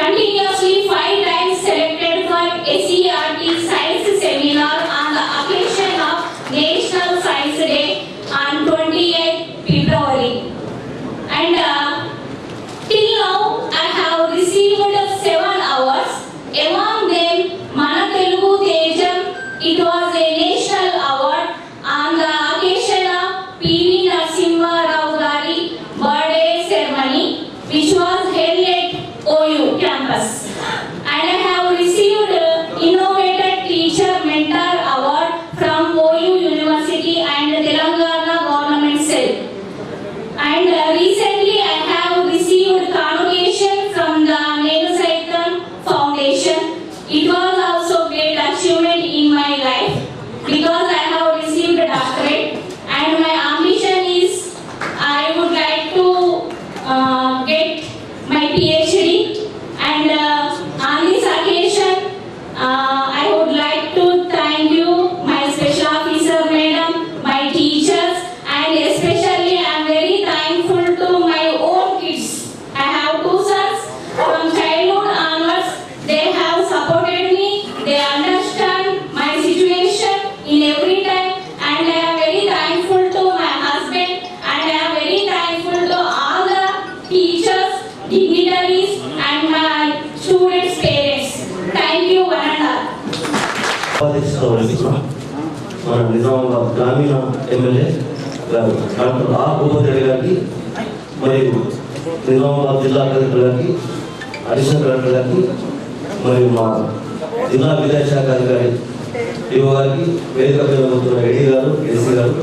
continuously 5 times selected for SERT Science Seminar on the occasion of National Science Day on 28th February. And till now, మన నిజామాబాద్ గ్రామీణ MLA గారు doctor are Bhupathi Reddy గారికి, మరియు నిజామాబాద్ జిల్లా collector గారికి, additional collector గారికి, మరియు మా జిల్లా విద్యాశాఖ అధికారి ఈవో గారికి, వేదిక మీద కూర్చున్న ఎడీ గారు, ఎస్సీ గారు,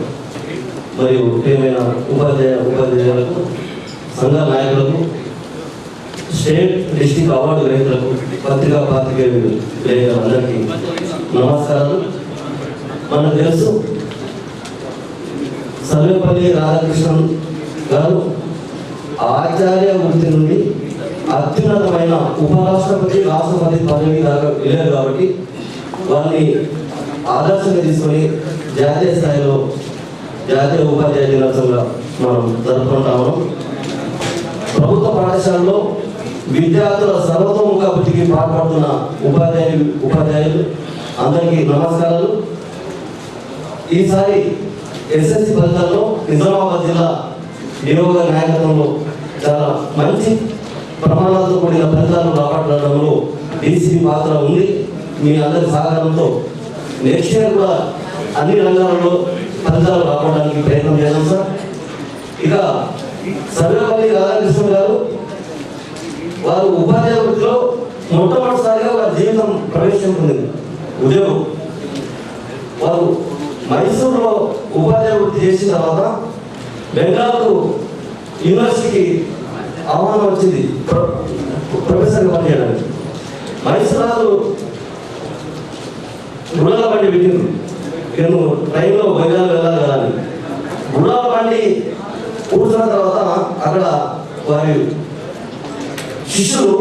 మరియు ప్రియమైన ఉపాధ్యాయులకు, సంఘ నాయకులకు, స్టేట్ డిస్ట్రిక్ట్ అవార్డు గ్రహీతలకు, పత్రికా పాత్రికేయులందరికీ నమస్కారాలు. మనకు తెలుసు సర్వేపల్లి రాధాకృష్ణన్ గారు ఆచార్య వృత్తి నుండి అత్యున్నతమైన ఉపరాష్ట్రపతి, రాష్ట్రపతి పదవి దాకా వెళ్ళారు. కాబట్టి వారిని ఆదర్శంగా తీసుకొని జాతీయ స్థాయిలో జాతీయ ఉపాధ్యాయ దినోత్సవంగా మనం జరుపుకుంటాము. ప్రభుత్వ పాఠశాలలో విద్యార్థుల సర్వతోముఖ అభివృద్ధికి పాల్పడుతున్న ఉపాధ్యాయులు అందరికీ నమస్కారాలు. ఈసారి ఎస్ఎస్సి ఫలితాల్లో నిజామాబాద్ జిల్లా నియోగ నాయకత్వంలో చాలా మంచి ప్రమాణాలతో కూడిన ఫలితాలు రాబట్టడంలో డీసీపీ పాత్ర ఉంది. మీ అందరి సహకారంతో నెక్స్ట్ ఇయర్ కూడా అన్ని రంగాలలో ఫలితాలు రావడానికి ప్రయత్నం చేద్దాం సార్. ఇక సర్వేపల్లి రాధాకృష్ణ గారు వారు ఉపాధ్యాయ వృత్తిలో మొట్టమొదటిసారిగా వారి జీవితం ప్రవేశించింది ఉద్యోగం. వారు మైసూరులో ఉపాధ్యాయ వృత్తి చేసిన తర్వాత బెంగాల్కు యూనివర్సిటీకి ఆహ్వానం వచ్చింది ప్రొఫెసర్గా పనిచేయడానికి. మైసూరు గుడాల బండి పెట్టింది. నేను ట్రైన్లో బెంగాల్ వెళ్ళాలి కదా అని గుడాల బండి కూర్చున్న తర్వాత అక్కడ వారి శిష్యులు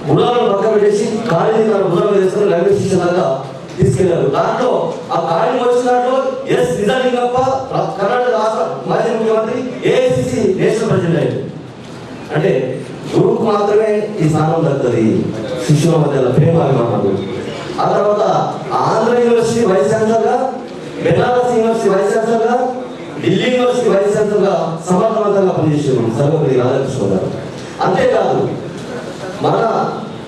గుడాలను పక్క పెట్టేసి ఖాళీని తన గుడాలు వేసుకుని రైల్వే స్టేషన్ దాకా తీసుకెళ్లారు. దాంట్లో ఆ ఖాళీ వచ్చిన దాంట్లో ఎస్ నిజలింగప్ప కర్ణాటక రాష్ట్ర మాజీ ముఖ్యమంత్రి, ఏఐసిసి నేషనల్ ప్రెసిడెంట్ అయ్యారు. అంటే గురువుకు మాత్రమే ఈ స్థానం దక్కుతుంది, శిష్యుల మధ్య ప్రేమ అభిమానాలు. ఆ తర్వాత ఆంధ్ర యూనివర్సిటీ వైస్ ఛాన్సలర్గా, బెనారస్ యూనివర్సిటీ వైస్ ఛాన్సలర్గా, ఢిల్లీ యూనివర్సిటీ వైస్ ఛాన్సలర్గా సమర్థవంతంగా పనిచేసారు సర్వేపల్లి రాధాకృష్ణ గారు. అంతేకాదు మన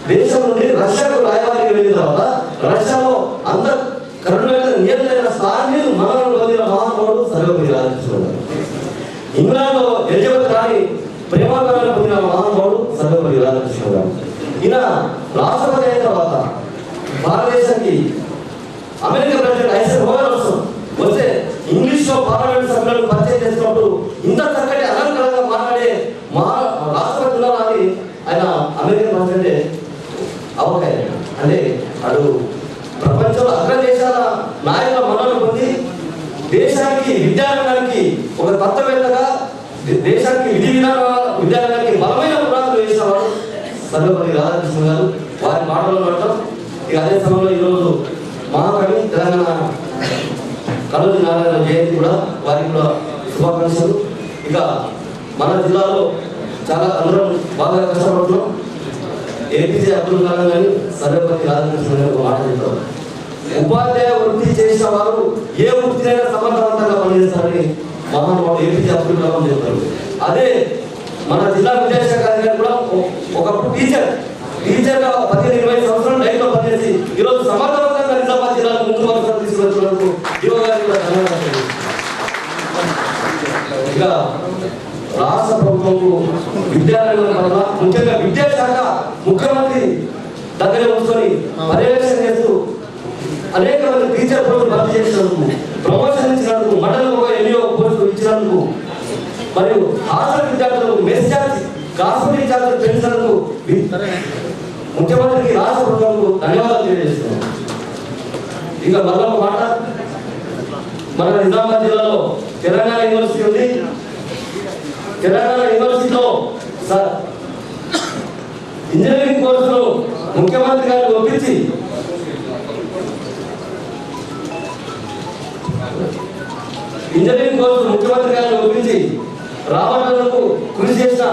దేశం నుండి రష్యాకు రాయబారికి వెళ్ళిన తర్వాత రష్యాలో అంత కరుణమైన నియంత్రణ స్థానాన్ని మనలో పొందిన మహానుభావుడు సర్వేపల్లి రాధాకృష్ణ గారు. ఇంగ్లాండ్లో ఎలిజబెత్ రాణి ప్రేమాభిమానాలు పొందిన మహానుభావుడు సర్వేపల్లి రాధాకృష్ణ గారు. ఈయన రాష్ట్రపతి అయిన తర్వాత భారతదేశానికి అమెరికా ప్రెసిడెంట్ ఐసెన్హోవర్ వస్తే ఇంగ్లీష్లో పార్లమెంట్ సభ్యులను పరిచయం చేసినప్పుడు ఇంత చక్కటి అలంకరంగా మాట్లాడే రాష్ట్రపతి ఉన్నారని ఆయన అమెరికన్ ప్రెసిడెంటే అవకాయ. అంటే అటు ప్రపంచంలో అగ్ర దేశాల నాయకుల మన్ననలు పొంది దేశానికి విద్యారంగానికి ఒక తత్వవేత్తగా, దేశానికి విద్యారంగానికి బలమైన పునాదులు వేసినవాడు సర్వేపల్లి రాధాకృష్ణ గారు. వారి మాటలు మాట్లాడటం. ఇక అదే సమయంలో ఈరోజు మహాకవి తెలంగాణ కళోజీ నారాయణ జయంతి కూడా, వారికి కూడా శుభాకాంక్షలు. ఇక మన జిల్లాలో చాలా అందరం బాగా కష్టపడుతున్నాం. ఏపీజే అబ్దుల్ కలాం గారు, సర్వేపల్లి రాధాకృష్ణ గారు మాట చెప్తారు. ఉపాధ్యాయ వృత్తి చేసిన వారు ఏ వృత్తినైనా సమర్థవంతంగా పనిచేస్తారని మహానుభావుడు ఏపీజే అబ్దుల్ కలాం చెప్తారు. అదే మన జిల్లా విద్యాశాఖ అధికారి కూడా ఒకప్పుడు టీచర్గా 15-20 సంవత్సరాలు డైట్లో పనిచేసి ఈరోజు సమర్థవంతంగా నిజామాబాద్ జిల్లాకు ముందు వరుసలు తీసుకువచ్చినందుకు యువ గారికి కూడా ధన్యవాదాలు. ఇక రాష్ట్ర ప్రభుత్వంకు విద్యారంగం పట్ల, ముఖ్యంగా విద్యాశాఖ ముఖ్యమంత్రి దగ్గర కూర్చొని పర్యవేక్షణ చేస్తూ అనేక మంది టీచర్ పోస్టులు భర్తీ చేసినందుకు, ప్రమోషన్ ఇచ్చినందుకు, మండలం ఎన్నియో పోస్టులు ఇచ్చినందుకు, మరియు హాస్టల్ విద్యార్థులకు మెస్ ఛార్జ్, కాస్మెటిక్ ఛార్జ్ పెంచినందుకు ముఖ్యమంత్రికి, రాష్ట్ర ప్రభుత్వంకు ధన్యవాదాలు తెలియజేస్తున్నాం. ఇక మరొక మాట, మన నిజామాబాద్ జిల్లాలో తెలంగాణ యూనివర్సిటీ ఉంది. తెలంగాణ యూనివర్సిటీలో సార్ ఇంజనీరింగ్ కోర్సులు ముఖ్యమంత్రి గారిని ఒప్పించి రావడానికి కృషి చేసిన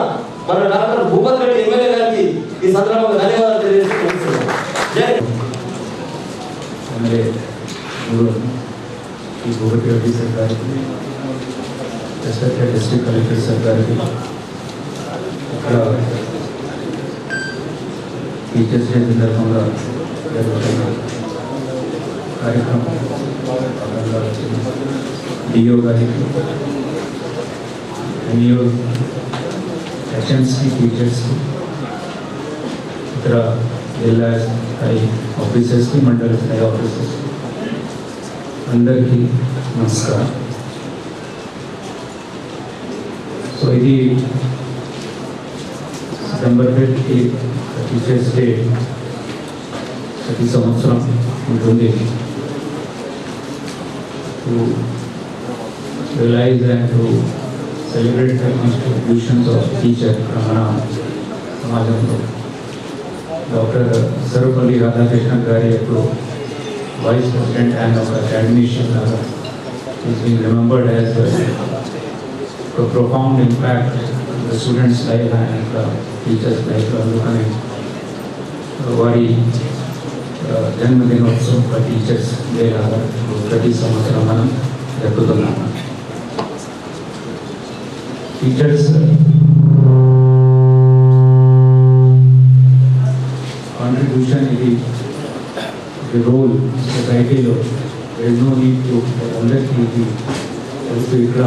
మన డాక్టర్ భూపతి రెడ్డి ఎమ్మెల్యే గారికి ఈ సందర్భంగా ధన్యవాదాలు తెలియజేస్తున్నాను. జై భూపతి రెడ్డి సార్ గారికి, రెస్పెక్టెడ్ డిస్ట్రిక్ట్ కలెక్టర్ సార్ గారికి, ఇక్కడ టీచర్స్ డే సందర్భంగా జరుగుతున్న కార్యక్రమం డిఓ గారికి ఎంఈఓ హెచ్ఎంసీ టీచర్స్కి ఇతర జిల్లా స్థాయి ఆఫీసర్స్కి మండల స్థాయి ఆఫీసర్స్కి అందరికీ నమస్కారం. సో ఇది సెప్టెంబర్ 5కి టీచర్స్ డే ప్రతి సంవత్సరం ఉంటుంది. To realise and to celebrate the contributions of teacher మన సమాజంలో డాక్టర్ సర్వపల్లి రాధాకృష్ణన్ గారి ఎప్పుడు వైస్ ప్రెసిడెంట్ అండ్ ఒక అకాడమిషియన్ లాగా is being remembered as a profound impact on the students' life and the teachers' life. అందుకని వారి జన్మదినోత్సవం టీచర్స్ డే లాగా ప్రతి సంవత్సరం మనం జరుపుతున్నాము. టీచర్స్ కాంట్రిబ్యూషన్ ఇది రోల్ సొసైటీలో ఎన్నో నీకు అందరికీ ఇది తెలుసు. ఇక్కడ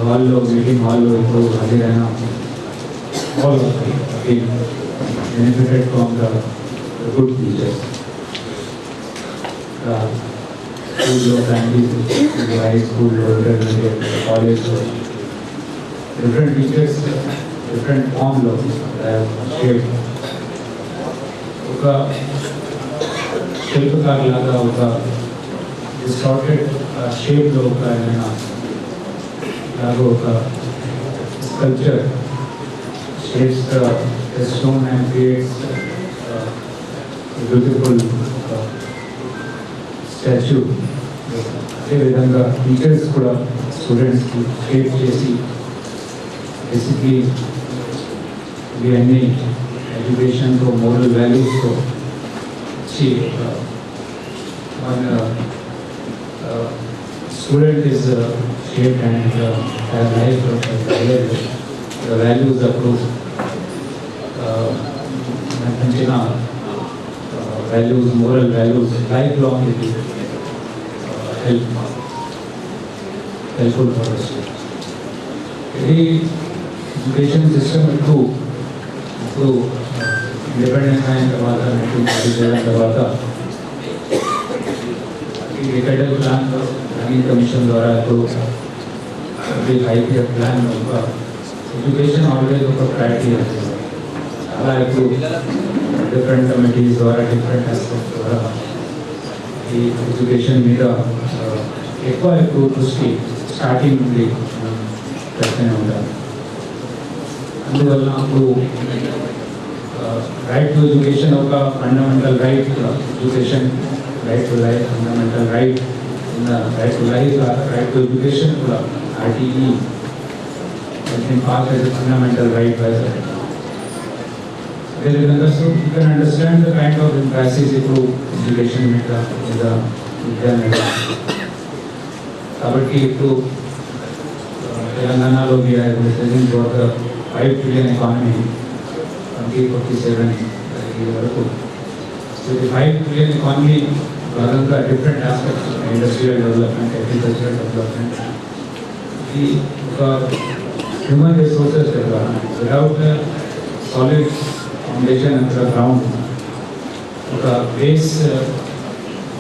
హాల్లో మీటింగ్ హాల్లో ఇప్పుడు హాజరైన all benefited from the good teachers. స్కూల్లో ప్రైమరీ హై స్కూల్లో ఇంటర్మీడియట్ కాలేజ్లో డిఫరెంట్ టీచర్స్ డిఫరెంట్ ఫామ్లో షేప్ ఒక శిల్పకారులాగా ఒక డిస్టార్టెడ్ షేప్లో ఒక ఏమైనా లాగా ఒక sculpture shapes the stone and creates a beautiful statue. అదేవిధంగా టీచర్స్ కూడా స్టూడెంట్స్కి షేప్ చేసి బేసిక్లీ ఇవన్నీ ఎడ్యుకేషన్తో మోరల్ వాల్యూస్తో ఇచ్చి మన student is shaped and their life the values అప్పుడు పెంచిన values moral values life long ఇది హెల్ప్ఫుల్ ఫర్ us. ఇది ఎడ్యుకేషన్ సిస్టమ్ ఇప్పుడు ఇండిపెండెన్స్ అయిన తర్వాత 1947 తర్వాత ఈ డెకేడల్ ప్లాన్ ప్లానింగ్ కమిషన్ ద్వారా ఇప్పుడు 5-year ప్లాన్ ఒక ఎడ్యుకేషన్ ఆల్వేస్ ఒక ప్రయారిటీ అవుతుంది. అలా ఇప్పుడు డిఫరెంట్ కమిటీస్ ద్వారా డిఫరెంట్ ఆస్పెక్ట్స్ ద్వారా ఈ ఎడ్యుకేషన్ మీద ఎక్కువ దృష్టి స్టార్టింగ్ నుండి పెడుతూనే ఉంటారు. అందువల్ల ఇప్పుడు రైట్ టు ఎడ్యుకేషన్ ఒక fundamental right. Education right to life fundamental right. Right to life right to education కూడా RTE has been passed as a fundamental right by the so you can understand the kind of emphasis ఇప్పుడు education మీద విద్య కాబట్టి ఇప్పుడు తెలంగాణలో present ఒక 5 trillion economy 2047 వరకు. So ఇది 5 trillion economy భాగంగా different aspects industrial development, agricultural development, ఈ ఒక human resources development. Without solid foundation and ground ఒక బేస్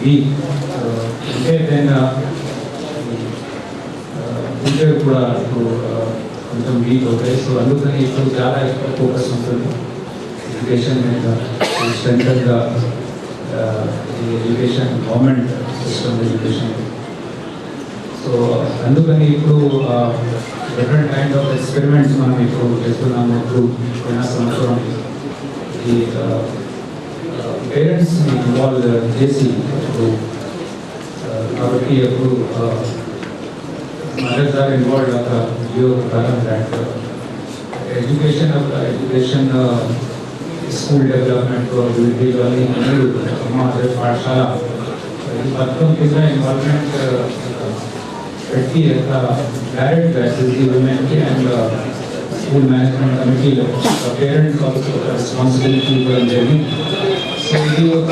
వీక్ అంటే దెన్ ఫ్యూచర్ కూడా ఇప్పుడు కొంచెం వీక్ అవుతాయి. సో అందుకని ఇప్పుడు చాలా ఎక్కువ ఫోకస్ ఉంటుంది ఎడ్యుకేషన్ మీద. స్ట్రెంగ్గా ఈ education government system education. So అందుకని ఇప్పుడు డిఫరెంట్ కైండ్ ఆఫ్ ఎక్స్పెరిమెంట్స్ మనం ఇప్పుడు చేస్తున్నాము. ఇప్పుడు పోయిన సంవత్సరం ఈ పేరెంట్స్ని ఇన్వాల్వ్ చేసి ఇప్పుడు కాబట్టి ఇప్పుడు మదర్స్ ఆర్ ఇన్వాల్వ్ ఒక జియో ప్రకారం that education education school development అభివృద్ధి సమాజ పాఠశాల ఈ పథకం కింద ఇన్వాల్వ్మెంట్ పెట్టి డైరెక్ట్ ఎస్ఎస్సి విమెన్కి అండ్ స్కూల్ మేనేజ్మెంట్ కమిటీలో పేరెంట్స్ ఆల్సో రెస్పాన్సిబిలిటీ ఇవ్వడం జరిగింది. సో సో ఇది ఒక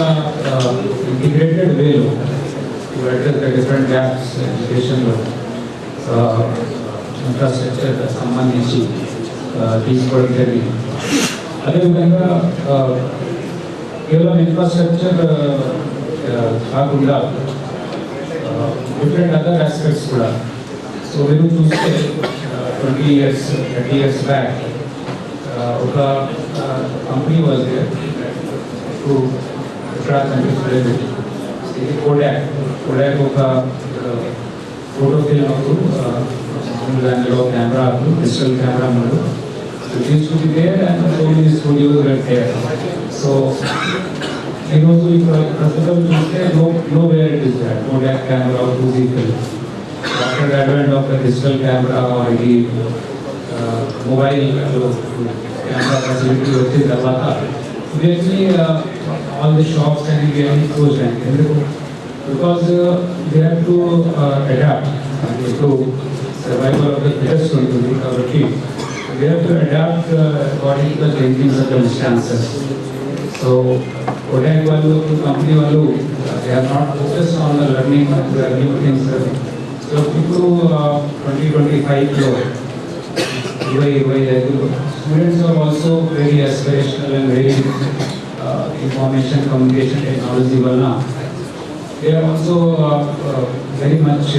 ఇంటిగ్రేటెడ్ వేలో to address the different gaps ఎడ్యుకేషన్లో ఇన్ఫ్రాస్ట్రక్చర్ సంబంధించి తీసుకోవడం జరిగింది. అదేవిధంగా కేవలం ఇన్ఫ్రాస్ట్రక్చర్ కాకుండా డిఫరెంట్ అదర్ ఆస్పెక్ట్స్ కూడా. సో మీరు చూస్తే 20 years, 30 years బ్యాక్ ఒక company was there to attract and celebrity. ఇది కోడాక్ ఒక ఫోటో ఫిల్మ్ అప్పుడు దానిలో కెమెరా డిజిటల్ కెమెరా ముందు తీసుకుంటే there and so many studios were there. So ఈరోజు ఇక్కడ ప్రస్తుతం చూస్తే nowhere it is that Kodak camera to the film. After the advent of the digital camera or the mobile camera facility వచ్చిన తర్వాత basically all the shops and everything closed down. Because they have to adapt to survival of the fittest ఉంటుంది కాబట్టి they have to adapt according to the changing circumstances. So Kodak వాళ్ళు company వాళ్ళు they are not focused on the learning the new things. So ఇప్పుడు 2025లో 2025 students are also very aspirational and very information communication technology వలన they are also very much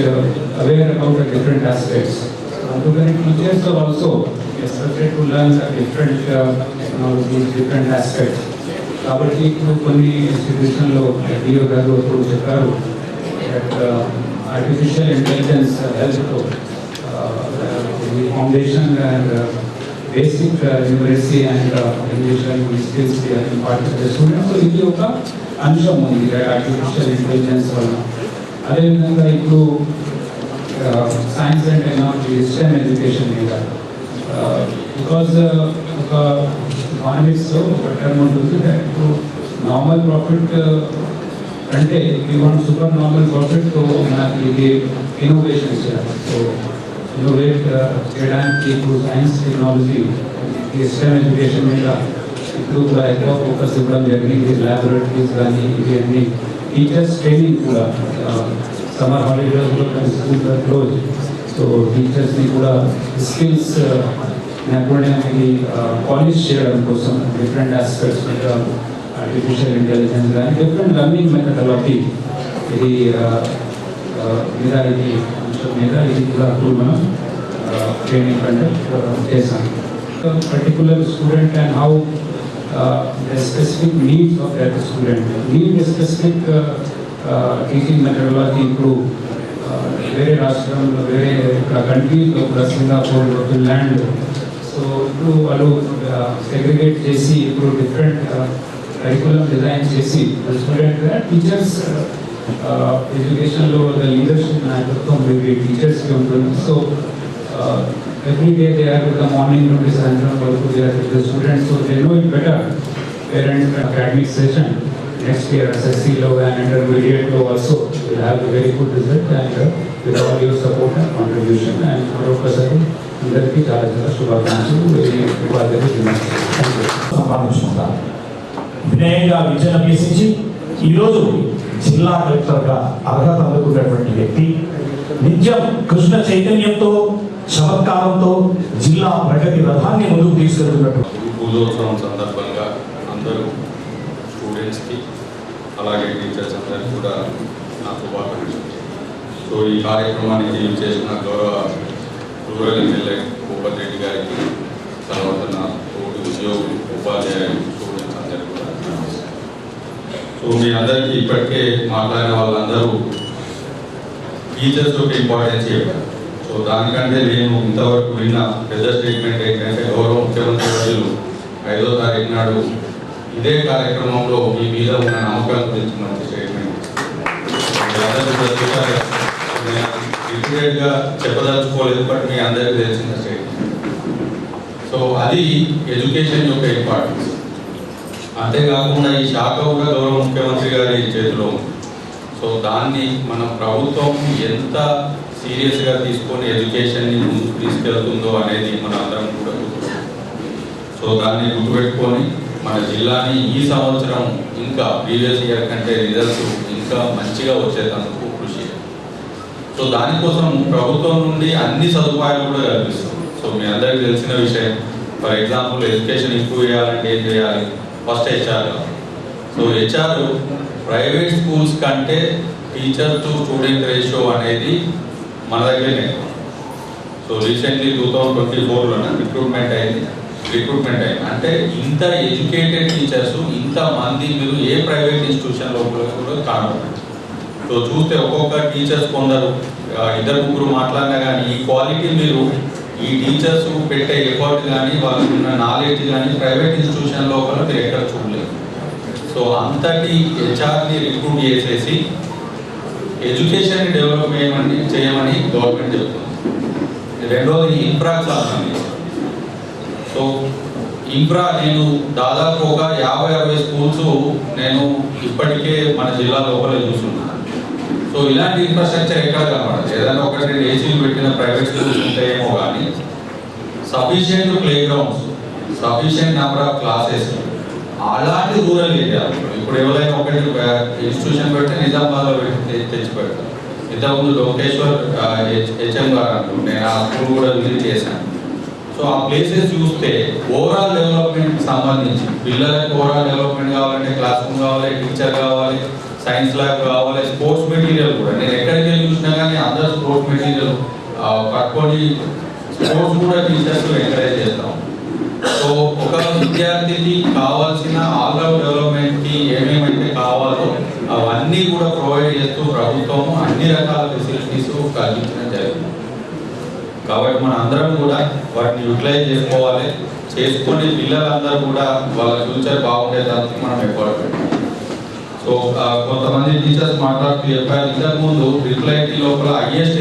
aware about the different aspects. అందుకని teachers are also expected to learn the different technologies, different aspects. కాబట్టి ఇప్పుడు కొన్ని ఇన్స్టిట్యూషన్లో DO గారు ఇప్పుడు చెప్పారు artificial intelligence helps to the foundation and basic numeracy and English language skills imparted to the students. So ఇది ఒక అంశం ఉంది artificial intelligence వల్ల. అదేవిధంగా ఇప్పుడు science and technology STEM education మీద బికాజ్ ఒక ఎకనామిక్స్లో ఒక టర్మ్ ఉంటుంది ఇప్పుడు నార్మల్ ప్రాఫిట్ అంటే we want super normal profit. So మనకి ఇది ఇన్నోవేషన్ చేయాలి. సో ఇన్నోవేట్ చేయడానికి ఇప్పుడు సైన్స్ టెక్నాలజీ STEM ఎడ్యుకేషన్ మీద ఇప్పుడు కూడా ఎక్కువ ఫోకస్ ఇవ్వడం జరిగింది. ల్యాబొరేటరీస్ కానీ ఇవి అన్ని టీచర్స్ ట్రైనింగ్ కూడా సమ్మర్ హాలిడేస్లో స్కూల్ క్లోజ్. సో టీచర్స్ని కూడా స్కిల్స్ నైపుణ్యాన్ని పాలిష్ చేయడం కోసం డిఫరెంట్ ఆస్పెక్ట్స్ మీద ఆర్టిఫిషియల్ ఇంటెలిజెన్స్ కానీ డిఫరెంట్ లర్నింగ్ మెథడాలజీ ఇది మీద ఇది అంశం మీద ఇది కూడా అప్పుడు మనం ట్రైనింగ్ కండక్ట్ చేశాం. Particular student and how the specific needs of that student need specific teaching methodology ఇప్పుడు వేరే రాష్ట్రంలో వేరే కంట్రీస్లో కూడా సింగపూర్ ఫిన్లాండ్. సో ఇప్పుడు వాళ్ళు సెగ్రిగేట్ చేసి ఇప్పుడు డిఫరెంట్ కరికులం డిజైన్ చేసి స్టూడెంట్ టీచర్స్ ఎడ్యుకేషన్లో లీడర్షిప్ నాయకత్వం టీచర్స్కి ఉంటుంది. So every day they are with the morning నుండి సాయంత్రం వరకు they are with the students. So they know it better parent academic session next year SSCలో అండ్ ఇంటర్మీడియట్లో also will have a very good result and with all your support and contribution. And మరొకసారి అందరికీ చాలా చాలా శుభాకాంక్షలు. సంపాదించుకుంటారు. వినయంగా విద్యను అభ్యసించి ఈరోజు జిల్లా కలెక్టర్గా అర్హత అందుకున్నటువంటి వ్యక్తి నిత్యం కృష్ణ చైతన్యంతో చమత్కారంతో జిల్లా ప్రగతి రథాన్ని ముందుకు తీసుకెళ్తున్నటువంటి పూజోత్సవం సందర్భంగా అందరూ స్టూడెంట్స్కి అలాగే టీచర్స్ అందరికీ కూడా నా శుభాకాంక్షలు. సో ఈ కార్యక్రమానికి చేసిన గౌరవ రూరల్ ఎమ్మెల్యే భూపతి రెడ్డి గారికి, తర్వాత నా తోటి ఉద్యోగులు, ఉపాధ్యాయులు, స్టూడెంట్స్ అందరికీ కూడా నమస్కారం. సో మీ అందరికీ ఇప్పటికే మాట్లాడిన వాళ్ళందరూ టీచర్స్ యొక్క ఇంపార్టెన్స్ చెప్పారు. సో దానికంటే నేను ఇంతవరకు విన్న పెద్ద స్టేట్మెంట్ ఏంటంటే గౌరవ ముఖ్యమంత్రి వర్యులు 5వ తారీఖు నాడు ఇదే కార్యక్రమంలో మీ మీద ఉన్న నమ్మకం గురించి మంచి స్టేట్మెంట్ రిపీటెడ్గా చెప్పదలుచుకోలేదు, బట్ మీ అందరికీ తెలిసిన స్టేట్మెంట్. సో అది ఎడ్యుకేషన్ యొక్క ఇంపార్టెన్స్. అంతేకాకుండా ఈ శాఖ కూడా గౌరవ ముఖ్యమంత్రి గారి చేతిలో ఉంది. సో దాన్ని మన ప్రభుత్వం ఎంత సీరియస్గా తీసుకొని ఎడ్యుకేషన్ని ముందుకు తీసుకెళ్తుందో అనేది మన అందరం కూడా గుర్తుపెట్టుకోవాలి. సో దాన్ని గుర్తుపెట్టుకొని మన జిల్లాని ఈ సంవత్సరం ఇంకా ప్రీవియస్ ఇయర్ కంటే రిజల్ట్స్ ఇంకా మంచిగా వచ్చేటందుకు కృషి చేయాలి. సో దానికోసం ప్రభుత్వం నుండి అన్ని సదుపాయాలు కూడా కల్పిస్తాం. సో మీ అందరికీ తెలిసిన విషయం, ఫర్ ఎగ్జాంపుల్ ఎడ్యుకేషన్ ఇంప్రూవ్ చేయాలంటే ఏం చేయాలి? First HR. So HR private schools కంటే టీచర్ టు స్టూడెంట్ రేషియో అనేది మన దగ్గరనే. సో రీసెంట్లీ 2024లో రిక్రూట్మెంట్ అయింది. అంటే ఇంత ఎడ్యుకేటెడ్ టీచర్స్ ఇంతమంది మీరు ఏ ప్రైవేట్ ఇన్స్టిట్యూషన్ లోపల కూడా కానరు. సో చూస్తే ఒక్కొక్క టీచర్స్ కొందరు ఇద్దరు ముగ్గురు మాట్లాడినా కానీ ఈ క్వాలిటీ మీరు ఈ టీచర్స్ పెట్టే ఎఫర్ట్ కానీ వాళ్ళకు ఉన్న నాలెడ్జ్ కానీ ప్రైవేట్ ఇన్స్టిట్యూషన్ లోపల మీరు ఎక్కడ చూడలేదు. సో అంతటి హెచ్ఆర్ని రిక్రూట్ చేసేసి ఎడ్యుకేషన్ డెవలప్ చేయమని గవర్నమెంట్ చెప్తుంది. రెండోది ఇన్ఫ్రాకి సంబంధించి. సో ఇన్ఫ్రా నేను దాదాపు ఒక 50-60 స్కూల్స్ నేను ఇప్పటికే మన జిల్లా లోపల చూస్తున్నాను. సో ఇలాంటి ఇన్ఫ్రాస్ట్రక్చర్ ఎక్కడ కనబడదు. ఏదైనా ఒకటి 2 ఏసీలు పెట్టిన ప్రైవేట్ స్కూల్స్ ఉంటాయేమో కానీ sufficient play grounds, sufficient number of classes అలాంటి రూరల్ ఏరియాలు. ఇప్పుడు ఎవరైనా ఒకటి ఇన్స్టిట్యూషన్ పెడితే నిజామాబాద్లో పెట్టి తెచ్చి పెడతారు. ఇంతకుముందు లోకేశ్వర్ హెచ్ఎం గారు అంటూ నేను ఆ స్కూల్ కూడా విజిట్ చేశాను. సో ఆ ప్లేసెస్ చూస్తే ఓవరాల్ డెవలప్మెంట్ సంబంధించి పిల్లలకి ఓవరాల్ డెవలప్మెంట్ కావాలంటే క్లాస్ రూమ్ కావాలి, టీచర్ కావాలి, సైన్స్ ల్యాబ్ కావాలి, స్పోర్ట్స్ మెటీరియల్ కూడా. నేను ఎక్కడికి వెళ్ళి చూసినా కానీ అందరూ స్పోర్ట్స్ మెటీరియల్ పట్టుకొని స్పోర్ట్స్ కూడా టీచర్స్ ఎంకరేజ్ చేస్తాం. సో ఒక విద్యార్థికి కావాల్సిన ఆల్రౌండ్ డెవలప్మెంట్కి ఏమేమైతే కావాలో అవన్నీ కూడా ప్రొవైడ్ చేస్తూ ప్రభుత్వం అన్ని రకాల ఫెసిలిటీస్ కల్పించడం జరిగింది. కాబట్టి మన అందరం కూడా వాటిని యూటిలైజ్ చేసుకోవాలి. చేసుకొని పిల్లలందరూ కూడా వాళ్ళ ఫ్యూచర్ బాగుండేదానికి మనం ఎఫర్ట్ పెట్టాలి. సో కొంతమంది టీచర్స్ మాట్లాడుతూ చెప్పారు, ఇంతకుముందు ట్రిపుల్ లోపల హైయెస్ట్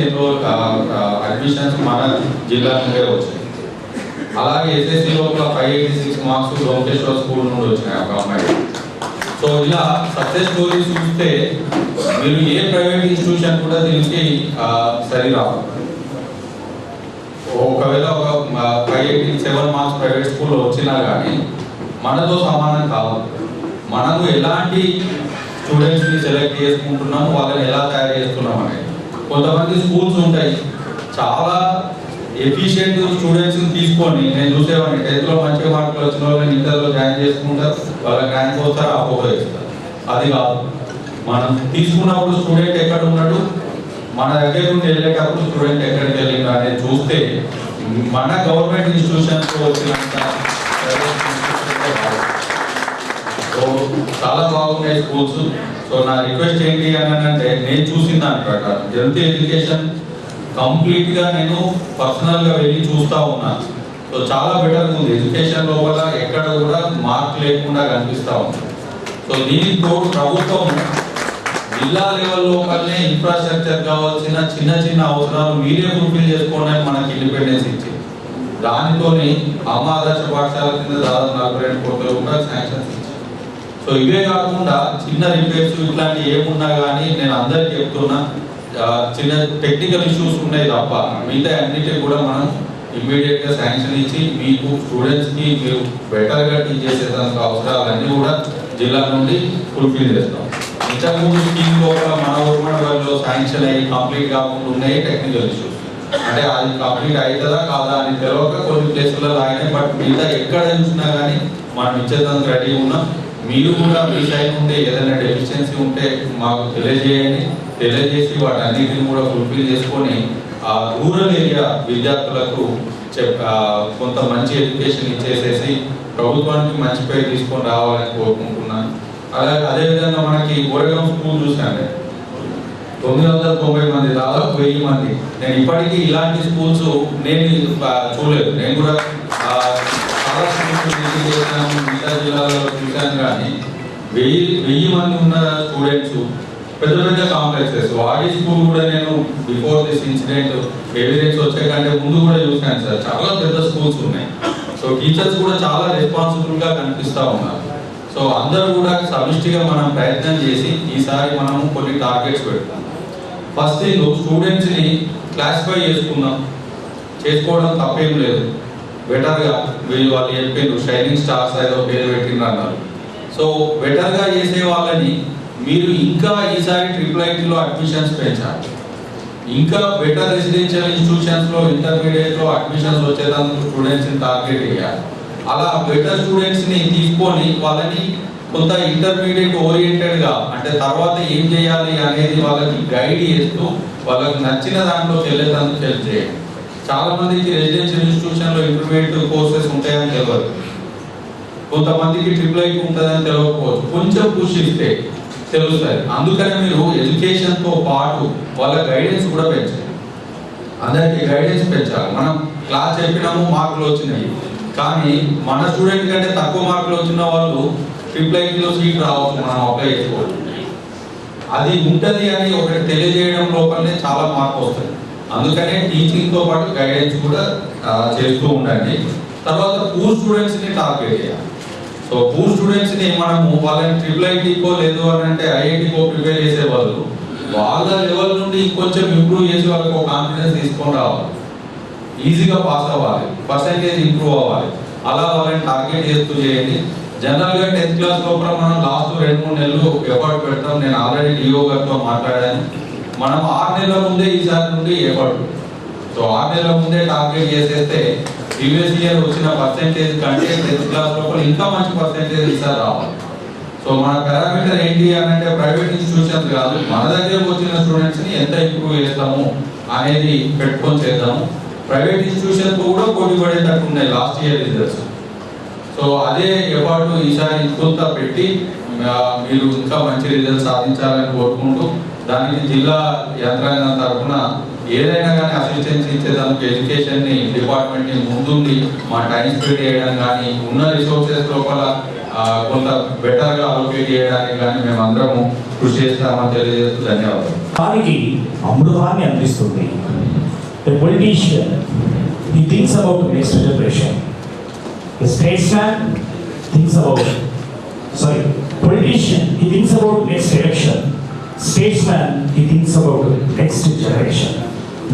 అడ్మిషన్స్ మన జిల్లా నుండే వచ్చాయి. అలాగే ఎస్ఎస్సి లోపల 586 మార్క్స్ లోకేశ్వర్ స్కూల్ నుండి వచ్చినాయి ఒక అమ్మాయి. సో ఇలా సక్సెస్ స్టోరీస్ చూస్తే మీరు ఏ ప్రైవేట్ ఇన్స్టిట్యూషన్ కూడా దీనికి సరిరావు. ఒకవేళ ఒక 587 మార్క్స్ ప్రైవేట్ స్కూల్లో వచ్చినా కానీ మనతో సమానం కాదు. మనము ఎలాంటి స్టూడెంట్స్ని సెలెక్ట్ చేసుకుంటున్నాము, వాళ్ళని ఎలా తయారు చేస్తున్నాం అనేది. కొంతమంది స్కూల్స్ ఉంటాయి చాలా ఎఫిషియెంట్ స్టూడెంట్స్ని తీసుకొని నేను చూసేవాడిని 10th మంచిగా మార్కులు వచ్చిన వాళ్ళని ఇంటర్లో జాయిన్ చేసుకుంటారు, వాళ్ళకి ర్యాంక్ వస్తారు, అపోజిస్తారు. అది కాదు. మనం తీసుకున్నప్పుడు స్టూడెంట్ ఎక్కడ ఉన్నాడు, మన దగ్గర నుండి వెళ్ళేటప్పుడు స్టూడెంట్ ఎక్కడికి వెళ్ళిండు అనేది చూస్తే మన గవర్నమెంట్ ఇన్స్టిట్యూషన్స్లో వచ్చినంత సో చాలా బాగున్నాయి స్కూల్స్. సో నా రిక్వెస్ట్ ఏంటి అని అంటే నేను చూసిన దాని ప్రకారం హెల్త్ ఎడ్యుకేషన్ కంప్లీట్గా నేను పర్సనల్గా వెళ్ళి చూస్తూ ఉన్నాను. సో చాలా బెటర్గా ఉంది. ఎడ్యుకేషన్ లోపల ఎక్కడ కూడా మార్క్ లేకుండా కనిపిస్తూ ఉంది. సో దీనితో ప్రభుత్వం జిల్లా లెవెల్ లోపలనే ఇన్ఫ్రాస్ట్రక్చర్ కావాల్సిన చిన్న చిన్న అవసరాలు మీరే ఫుల్ఫిల్ చేసుకోవడానికి మనకి ఇండిపెండెన్స్ ఇచ్చింది. దానితోని అమ్మ ఆదర్శ పాఠశాల కింద దాదాపు 42 కోట్ల రూపాయలు శాంక్షన్స్ ఇచ్చింది. సో ఇవే కాకుండా చిన్న రిపేర్స్ ఇట్లాంటివి ఏమున్నా కానీ నేను అందరికీ చెప్తున్నా, చిన్న టెక్నికల్ ఇష్యూస్ ఉన్నాయి తప్ప మిగతా అన్నిటికీ కూడా మనం ఇమ్మీడియట్గా శాంక్షన్ ఇచ్చి మీకు స్టూడెంట్స్కి మీరు బెటర్గా టీచ్ చేసేదానికి అవసరాలన్నీ కూడా జిల్లా నుండి ఫుల్ఫిల్ చేస్తాం. ఇంతకుముందు స్కీమ్ లోపల మన ఊర్లో శాంక్షన్ అయ్యి కంప్లీట్ కాకుండా ఉన్నాయి టెక్నికల్ ఇష్యూస్. అంటే అది కంప్లీట్ అవుతుందా కాదా అని తెలియక కొన్ని ప్లేసులలో అయినాయి. బట్ మిగతా ఎక్కడ చూసినా కానీ మనం ఇచ్చేదానికి రెడీ ఉన్నాం. మీరు కూడా మీ సైడ్ నుండి ఏదైనా డెఫిషియన్సీ ఉంటే మాకు తెలియజేయండి. తెలియజేసి వాటన్నిటిని కూడా ఫుల్ఫిల్ చేసుకొని ఆ రూరల్ ఏరియా విద్యార్థులకు కొంత మంచి ఎడ్యుకేషన్ ఇచ్చేసేసి ప్రభుత్వానికి మంచి పేరు తీసుకొని రావాలని కోరుకుంటున్నాను. అలాగే అదేవిధంగా మనకి గోరెగాం స్కూల్ చూసాను 990 మంది, దాదాపు 1000 మంది. నేను ఇప్పటికీ ఇలాంటి స్కూల్స్ నేను చూడలేదు. నేను కూడా చాలా స్కూల్స్ విజిట్ చేశాను, మిగతా జిల్లాలో చూశాను. కానీ 1000 మంది ఉన్న స్టూడెంట్స్, పెద్ద పెద్ద కాంప్లెక్సెస్. వాడి స్కూల్ కూడా నేను బిఫోర్ దిస్ ఇన్సిడెంట్ ఎవిడెన్స్ వచ్చే కంటే ముందు కూడా చూశాను సార్. చాలా పెద్ద స్కూల్స్ ఉన్నాయి. సో టీచర్స్ కూడా చాలా రెస్పాన్సిబుల్గా కనిపిస్తూ ఉన్నారు. సో అందరూ కూడా సమిష్టిగా మనం ప్రయత్నం చేసి ఈసారి మనం కొన్ని టార్గెట్స్ పెడతాం. ఫస్ట్ థింగ్, స్టూడెంట్స్ని క్లాసిఫై చేసుకోవడం తప్పేం లేదు. బెటర్గా వాళ్ళు చెప్పారు షైనింగ్ స్టార్స్ ఏదో పేరు పెట్టిండ్రు అన్నారు. సో బెటర్గా చేసే వాళ్ళని మీరు ఇంకా ఈసారి IIITలో అడ్మిషన్స్ పెంచాలి. ఇంకా బెటర్ రెసిడెన్షియల్ ఇన్స్టిట్యూషన్స్లో ఇంటర్మీడియట్లో అడ్మిషన్స్ వచ్చేదానికి స్టూడెంట్స్ని టార్గెట్ చేయాలి. అలా బెటర్ స్టూడెంట్స్ని తీసుకొని వాళ్ళని కొంత ఇంటర్మీడియట్ ఓరియంటెడ్గా అంటే తర్వాత ఏం చేయాలి అనేది వాళ్ళకి గైడ్ చేస్తూ వాళ్ళకి నచ్చిన దాంట్లోకి వెళ్ళేదానికి హెల్ప్ చేయండి. చాలా మందికి రెసిడెన్షియల్ ఇన్స్టిట్యూషన్లో ఇంటర్మీడియట్ కోర్సెస్ ఉంటాయని తెలియదు, కొంతమందికి IIIT ఉంటుందని తెలియకపోవచ్చు. కొంచెం పుష్ ఇస్తే తెలుస్తుంది. అందుకనే మీరు ఎడ్యుకేషన్తో పాటు వాళ్ళ గైడెన్స్ కూడా పెంచాలి. అందరికీ గైడెన్స్ పెంచాలి. మనం క్లాస్ చెప్పినాము, మార్కులు వచ్చినాయి, కానీ మన స్టూడెంట్ కంటే తక్కువ మార్కులు వచ్చిన వాళ్ళు IIITలో సీట్ రావచ్చు, మనం అప్లై చేసుకోవచ్చు. అది ఉంటుంది అని ఒకటి తెలియజేయడం లోపలనే చాలా మార్పు వస్తుంది. అందుకనే టీచింగ్తో పాటు గైడెన్స్ కూడా చేస్తూ ఉండండి. తర్వాత పూర్ స్టూడెంట్స్ని టార్గెట్ చేయాలి. సో పూర్ స్టూడెంట్స్ని మనము వాళ్ళని IIITకో లేదు అని అంటే IITకో ప్రిపేర్ చేసే వాళ్ళు వాళ్ళ లెవెల్ నుండి ఇంకొంచెం ఇంప్రూవ్ చేసి వాళ్ళకి ఒక కాన్ఫిడెన్స్ తీసుకొని రావాలి, ఈజీగా పాస్ అవ్వాలి, పర్సెంటేజ్ ఇంప్రూవ్ అవ్వాలి. అలా వాళ్ళని టార్గెట్ చేస్తూ చేయండి. జనరల్గా 10th క్లాస్ లోపల మనం లాస్ట్ 2-3 నెలలు ఎఫర్ట్ పెడతాం. నేను ఆల్రెడీ డిఓ గారితో మాట్లాడాను. మనం 6 నెలల ముందే ఈసారి నుండి ఎఫర్ట్, సో 6 నెలల ముందే టార్గెట్ చేసేస్తే ప్రీవియస్ ఇయర్ వచ్చిన పర్సెంటేజ్ కంటే 10th క్లాస్ లోపల ఇంకా మంచి పర్సెంటేజ్ ఈసారి రావాలి. సో మన పారామీటర్ ఏంటి అని అంటే ప్రైవేట్ ఇన్స్టిట్యూషన్స్ కాదు, మన దగ్గరకు వచ్చిన స్టూడెంట్స్ని ఎంత ఇంప్రూవ్ చేస్తాము అనేది పెట్టుకొని చేద్దాము. ప్రైవేట్ ఇన్స్టిట్యూషన్స్ కూడా పోటీ పడేటట్టు ఉన్నాయి లాస్ట్ ఇయర్ రిజల్ట్స్. సో అదే ఎఫర్ట్ ఈసారి కొంత పెట్టి మీరు ఇంకా మంచి రిజల్ట్ సాధించాలని కోరుకుంటూ, దానికి జిల్లా యంత్రాంగం తరఫున ఏదైనా కానీ అసిస్టెన్స్ ఇచ్చేదానికి ఎడ్యుకేషన్ని డిపార్ట్మెంట్ని ముందుండి మా టైం స్పెండ్ చేయడం కానీ ఉన్న రిసోర్సెస్ లోపల కొంత బెటర్గా అలోకేట్ చేయడానికి కానీ మేము అందరము కృషి చేస్తామని తెలియజేస్తూ ధన్యవాదాలు. దానికి అమృతాన్ని అందిస్తుంది. A politician, he thinks about the next generation. A statesman thinks about, politician, he thinks about next election. Statesman, he thinks about next generation.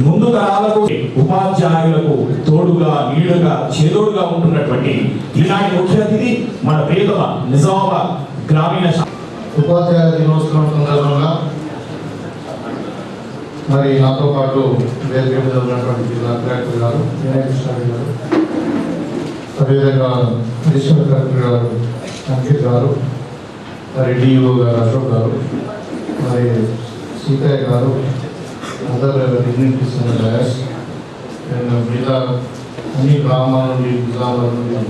ముందు తరాలకు ఉపాధ్యాయులకు తోడుగా నీడుగా చేదోడుగా ఉంటున్నటువంటి ఈనాటి ముఖ్య అతిథి మన ప్రియతమ నిజామాబాద్ గ్రామీణ ఉపాధ్యాయ దినోత్సవం సందర్భంగా మరి నాతో పాటు వేదిక మీద ఉన్నటువంటి జిల్లా కలెక్టర్ గారు వినయకృష్ణ గారు, అదేవిధంగా అడిషనల్ కలెక్టర్ గారు అంకిత్ గారు, మరి డిఓ గారు అశోక్ గారు, మరి సీతయ్య గారు, అందరూ డిగ్నిటీస్ అండ్ మిగతా అన్ని గ్రామాల నుండి జిల్లాల నుండి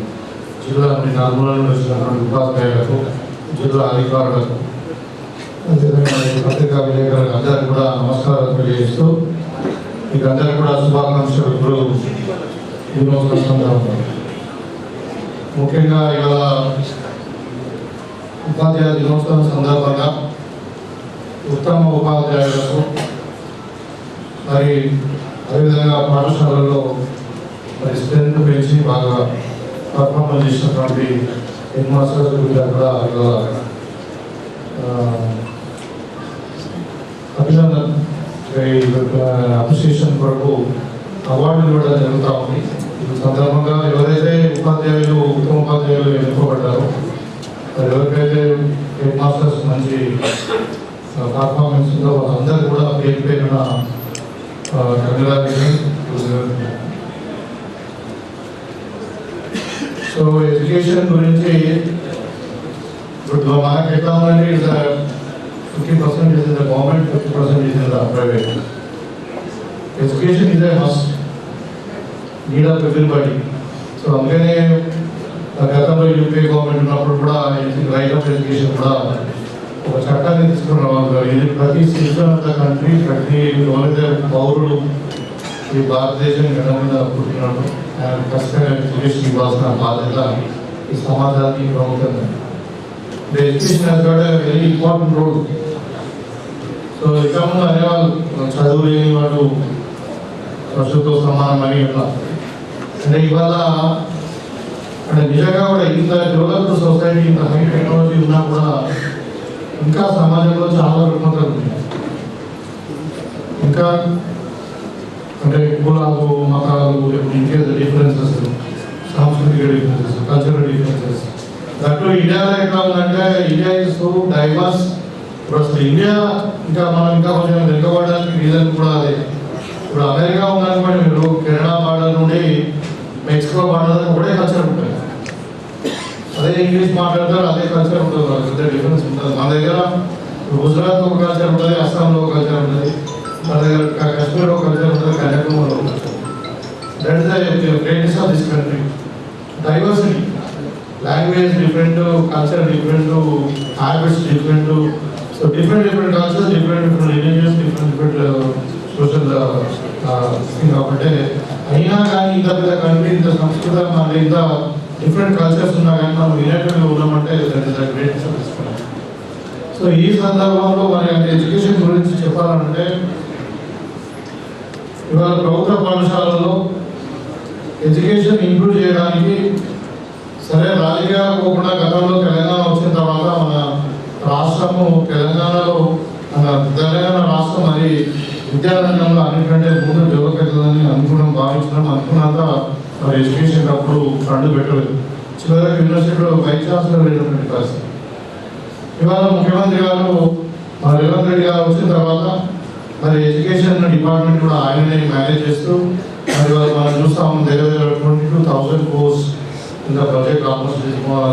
జిల్లా నుండి నలుమూల నుండి వచ్చినటువంటి ఉపాధ్యాయులకు, జిల్లా అధికారులకు, పత్రికా విలేకరులకు అందరికీ కూడా నమస్కారాలు తెలియజేస్తూ మీకు అందరికీ కూడా శుభాకాంక్షలు. ఇప్పుడు దినోత్సవం సందర్భంగా ముఖ్యంగా ఇవాళ ఉపాధ్యాయ దినోత్సవం సందర్భంగా ఉత్తమ ఉపాధ్యాయులకు మరి అదేవిధంగా పాఠశాలల్లో మరి స్ట్రెంత్ పెంచి బాగా పర్ఫార్మెన్స్ చేసినటువంటి హెడ్ మాస్టర్స్ కూడా అభినందన్ అప్రిసియేషన్ కొరకు అవార్డులు ఇవ్వడం జరుగుతూ ఉంది. ఈ సందర్భంగా ఎవరైతే ఉపాధ్యాయులు ఉత్తమ ఉపాధ్యాయులు ఎన్నుకోబడ్డారో మరి ఎవరికైతే హెడ్ మాస్టర్స్ మంచి పర్ఫార్మెన్స్ ఉందో వాళ్ళందరూ కూడా పేరు పేరున సో ఎడ్యుకేషన్ గురించి ఇప్పుడు మనకి ఎట్లా ఉందంటే 50% is in the government, 50% is in the private. Education is a must, need of everybody. So అందుకనే గతంలో యూపీ గవర్నమెంట్ ఉన్నప్పుడు కూడా రైట్ ఆఫ్ ఎడ్యుకేషన్ కూడా ఒక చట్టాన్ని తీసుకున్న వాళ్ళు ఇది ప్రతి సిటిజన్ ఆఫ్ ద కంట్రీ, ప్రతి ఎవరైతే పౌరులు ఈ భారతదేశం గత మీద పుట్టినప్పుడు ఖచ్చితంగా ఎడ్యుకేషన్ ఇవ్వాల్సిన బాధ్యత ఈ సమాజానికి ప్రభుత్వం. The education has got a very important role. So ఇక ముందు అనేవాళ్ళు చదువు లేని వాడు పశువుతో సమానమని ఇట్లా అంటే ఇవాళ అంటే నిజంగా కూడా ఇంత డెవలప్డ్ సొసైటీ, ఇంత హై టెక్నాలజీ ఉన్నా కూడా ఇంకా సమాజంలో చాలా రుగ్మతలు ఉన్నాయి. ఇంకా అంటే కులాలు మతాలు ఇంకేదో డిఫరెన్సెస్ సాంస్కృతిక డిఫరెన్సెస్, కల్చరల్ డిఫరెన్సెస్. దాంట్లో ఇండియాలో ఎట్లా ఉందంటే ఇండియా ఇస్ సో డైవర్స్. ఇప్పుడు అసలు ఇండియా మనం ఇంకా కొంచెం వెనుకబడడానికి రీజన్ కూడా అదే. ఇప్పుడు అమెరికా ఉందనుకోండి, మీరు కెనడా బార్డర్ నుండి మెక్సికో బార్డర్ ఒకటే కల్చర్ ఉంటుంది. అదే ఇంగ్లీష్ మాట్లాడతారు, అదే కల్చర్ ఉంటుంది, పెద్ద డిఫరెన్స్ ఉంటుంది. మన దగ్గర గుజరాత్ ఒక కల్చర్ ఉంటుంది, అస్సాంలో ఒక కల్చర్ ఉంటుంది, మన దగ్గర కాశ్మీర్ ఒక కల్చర్ ఉంటుంది, కన్యాకుమారి ఒక culture. That is the greatest of this country. Diversity, language different, culture different, habits different. So different cultures, different religions, different social thing. కాబట్టి అయినా కానీ ఇంత పెద్ద కంట్రీ, ఇంత సంస్కృతం, మన ఇంత డిఫరెంట్ కల్చర్స్ ఉన్నా కానీ మనం యునైటెడ్గా ఉన్నామంటే that is the greatest of this country. So ఈ సందర్భంలో మరి ఎడ్యుకేషన్ గురించి చెప్పాలంటే ఇవాళ ప్రభుత్వ పాఠశాలలో ఎడ్యుకేషన్ ఇంప్రూవ్ చేయడానికి సరే రాజకీయాలు పోకుండా గతంలో తెలంగాణ వచ్చిన తర్వాత మన రాష్ట్రము తెలంగాణలో మన తెలంగాణ రాష్ట్రం మరి విద్యారంగంలో అన్నింటికంటే ముందు డెవలప్ అవుతుందని అనుకున్నంత మరి ఎడ్యుకేషన్ అప్పుడు ఫండ్ పెట్టలేదు. చివరికి యూనివర్సిటీలో వైస్ ఛాన్సలర్ లేనటువంటి పరిస్థితి. ఇవాళ ముఖ్యమంత్రి గారు మన రేవంత్ రెడ్డి గారు వచ్చిన తర్వాత మరి ఎడ్యుకేషన్ డిపార్ట్మెంట్ కూడా ఆయననే మేనేజ్ చేస్తూ మరి మనం చూస్తాము దగ్గర 22,000 crores in the budget, almost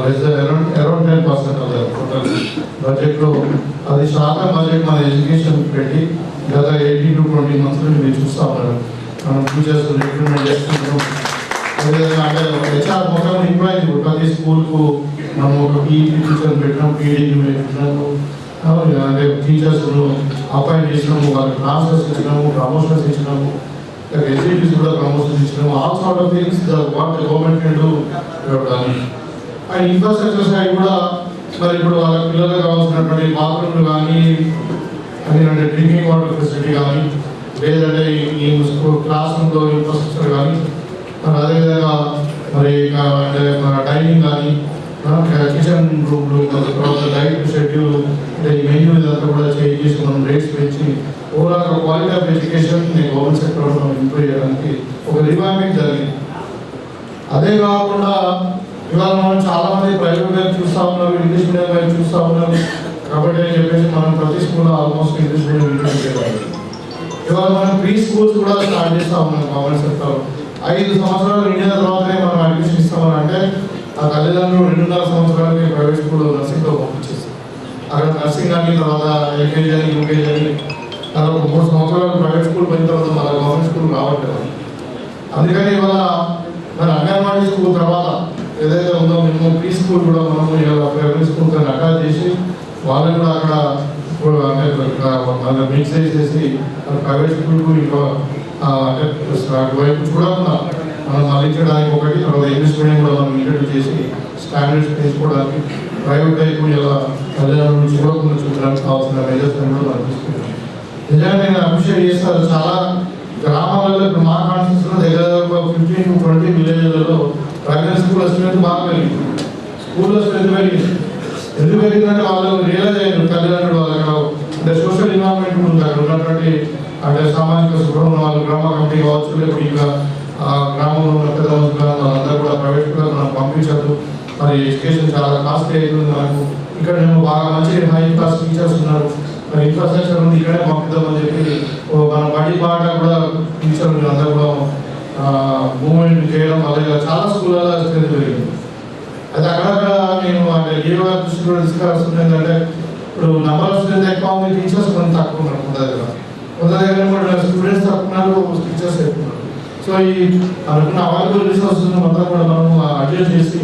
less than around 10% of the total budget లో 10% బడ్జెట్ మన ఎడ్యుకేషన్ పెట్టి గత 18 to 20 months నుండి మీరు చూస్తూ ఉన్నారు. మనం టీచర్స్ రిక్రూట్మెంట్ చేస్తున్నాం. అదేవిధంగా అంటే హెచ్ఆర్ మొత్తం ఎంప్లాయీస్ ప్రతి స్కూల్కు మనం ఒక పీఈటీ టీచర్ పెట్టినాం, పీఈడీ పెట్టినాము, అంటే టీచర్స్ను అపాయింట్ చేసినాము, వాళ్ళకి ట్రాన్స్ఫర్స్ ఇచ్చినాము, ప్రమోషన్స్ ఇచ్చినాము, ఎస్ఐటీస్ కూడా ప్రమోషన్స్ ఇచ్చినాము. All sort of things what the government can do and infrastructure side కూడా మరి ఇప్పుడు వాళ్ళ పిల్లలకు కావాల్సినటువంటి బాత్రూమ్లు కానీ, అంటే డ్రింకింగ్ వాటర్ ఫెసిలిటీ కానీ, లేదంటే ఈ క్లాస్ రూమ్లో ఇన్ఫ్రాస్ట్రక్చర్ కానీ, మరి అదేవిధంగా మరి అంటే డైనింగ్ కానీ, కిచెన్ రూమ్లు, తర్వాత డైట్ షెడ్యూల్, మెన్యూ ఇదంతా కూడా చేంజ్ చేసి మనం రేట్స్ పెంచి overall quality of education government సెక్టర్లో మనం ఇంప్రూవ్ చేయడానికి ఒక రివాంపింగ్ జరిగింది. అదే కాకుండా ఇవాళ మనం చాలా మంది ప్రైవేట్ వైపు చూస్తూ ఉన్నారు, ఇంగ్లీష్ మీడియం వైపు చూస్తూ ఉన్నారు. కాబట్టి అని చెప్పేసి మనం ప్రతి స్కూల్లో ఆల్మోస్ట్ ఇంగ్లీష్ మీడియం ఇంప్రూవ్ చేయాలి. ఇవాళ మనం ప్రీ స్కూల్స్ కూడా స్టార్ట్ చేస్తూ ఉన్నాం గవర్నమెంట్ సెక్టర్. 5 సంవత్సరాలు నిండిన తర్వాతనే మనం అడ్మిషన్ ఇస్తామని అంటే ఆ తల్లిదండ్రులు 2.5 సంవత్సరాలకి ప్రైవేట్ స్కూల్లో నర్సింగ్లో పంపించేస్తాం. అక్కడ నర్సింగ్ అని, తర్వాత ఎల్కేజీ అని, యూకేజీ అని, తర్వాత 3 సంవత్సరాలు ప్రైవేట్ స్కూల్ పోయిన తర్వాత మన గవర్నమెంట్ స్కూల్ రావట్లేదు. అందుకని ఇవాళ మన అంగన్వాడీ స్కూల్ తర్వాత ఏదైతే ఉందో మేము ప్రీ స్కూల్ కూడా మనము ఇలా ప్రైవేట్ స్కూల్ కానీ అటాచ్ చేసి వాళ్ళని కూడా అక్కడ అంటే మిక్స్ చేసేసి ప్రైవేట్ స్కూల్కు ఇంకా అంటే వైపు చూడకుండా మనం అందించడానికి ఒకటి, తర్వాత ఇంగ్లీష్ మీడియం కూడా మనం ఇంట్రడ్యూస్ చేసి స్టాండర్డ్స్ పెంచుకోవడానికి ప్రైవేట్ వైపు ఇలా తల్లిదండ్రుల నుంచి చూడకుండా చూడడానికి కావాల్సిన మెజర్స్ కూడా మనం తీసుకుంటాం. నిజంగా నేను అప్రిషియేట్ చేస్తాను. చాలా గ్రామాలలో ఇప్పుడు మా కాన్స్టిట్యూన్సీలో దగ్గర 15 to 20 విలేజ్లలో ప్రైవేట్ స్కూల్ స్ట్రెంత్ బాగా పెరిగింది. స్కూల్లో స్ట్రెంత్ పెరిగింది. ఎందుకు పెరిగిందంటే వాళ్ళు రియలైజ్ అయ్యారు తల్లిదండ్రులు, వాళ్ళు అక్కడ అంటే సోషల్ ఇన్వాల్వ్మెంట్ ఉంది. అక్కడ ఉన్నటువంటి అంటే సామాజిక శుభ్రం వాళ్ళు గ్రామ కమిటీ కావచ్చు, లేకపోతే ఇంకా గ్రామంలో ఉన్న పెద్ద వాళ్ళందరూ కూడా ప్రైవేట్ స్కూల్లో మనం పంపించద్దు, మరి ఎడ్యుకేషన్ చాలా కాస్ట్లీ అవుతుంది మనకు, ఇక్కడ మేము బాగా మంచి హై క్లాస్ టీచర్స్ ఉన్నారు, మరి ఇన్ఫ్రాస్ట్రక్చర్ ఉంది, ఇక్కడే పంపిద్దామని చెప్పి మన బడి పాట కూడా టీచర్లు అందరూ కూడా మూవ్మెంట్ చేయడం వల్ల చాలా స్కూళ్ళలో స్ట్రెంత్ పెరిగింది. అయితే అక్కడక్కడ నేను అంటే ఏవో దృష్టి కూడా తీసుకురాస్తుంది ఏంటంటే ఇప్పుడు నెంబర్ ఆఫ్ స్ట్రెంత్ ఎక్కువ ఉంది, టీచర్స్ కొంత తక్కువ ఉన్నారు. కొంత దగ్గర కూడా స్టూడెంట్స్ తక్కువ ఉన్నారు, టీచర్స్ ఎక్కువ ఉన్నారు. సో ఈ అనుకున్న అవైలబుల్ రిసోర్సెస్ మొత్తం కూడా మనము అడ్జస్ట్ చేసి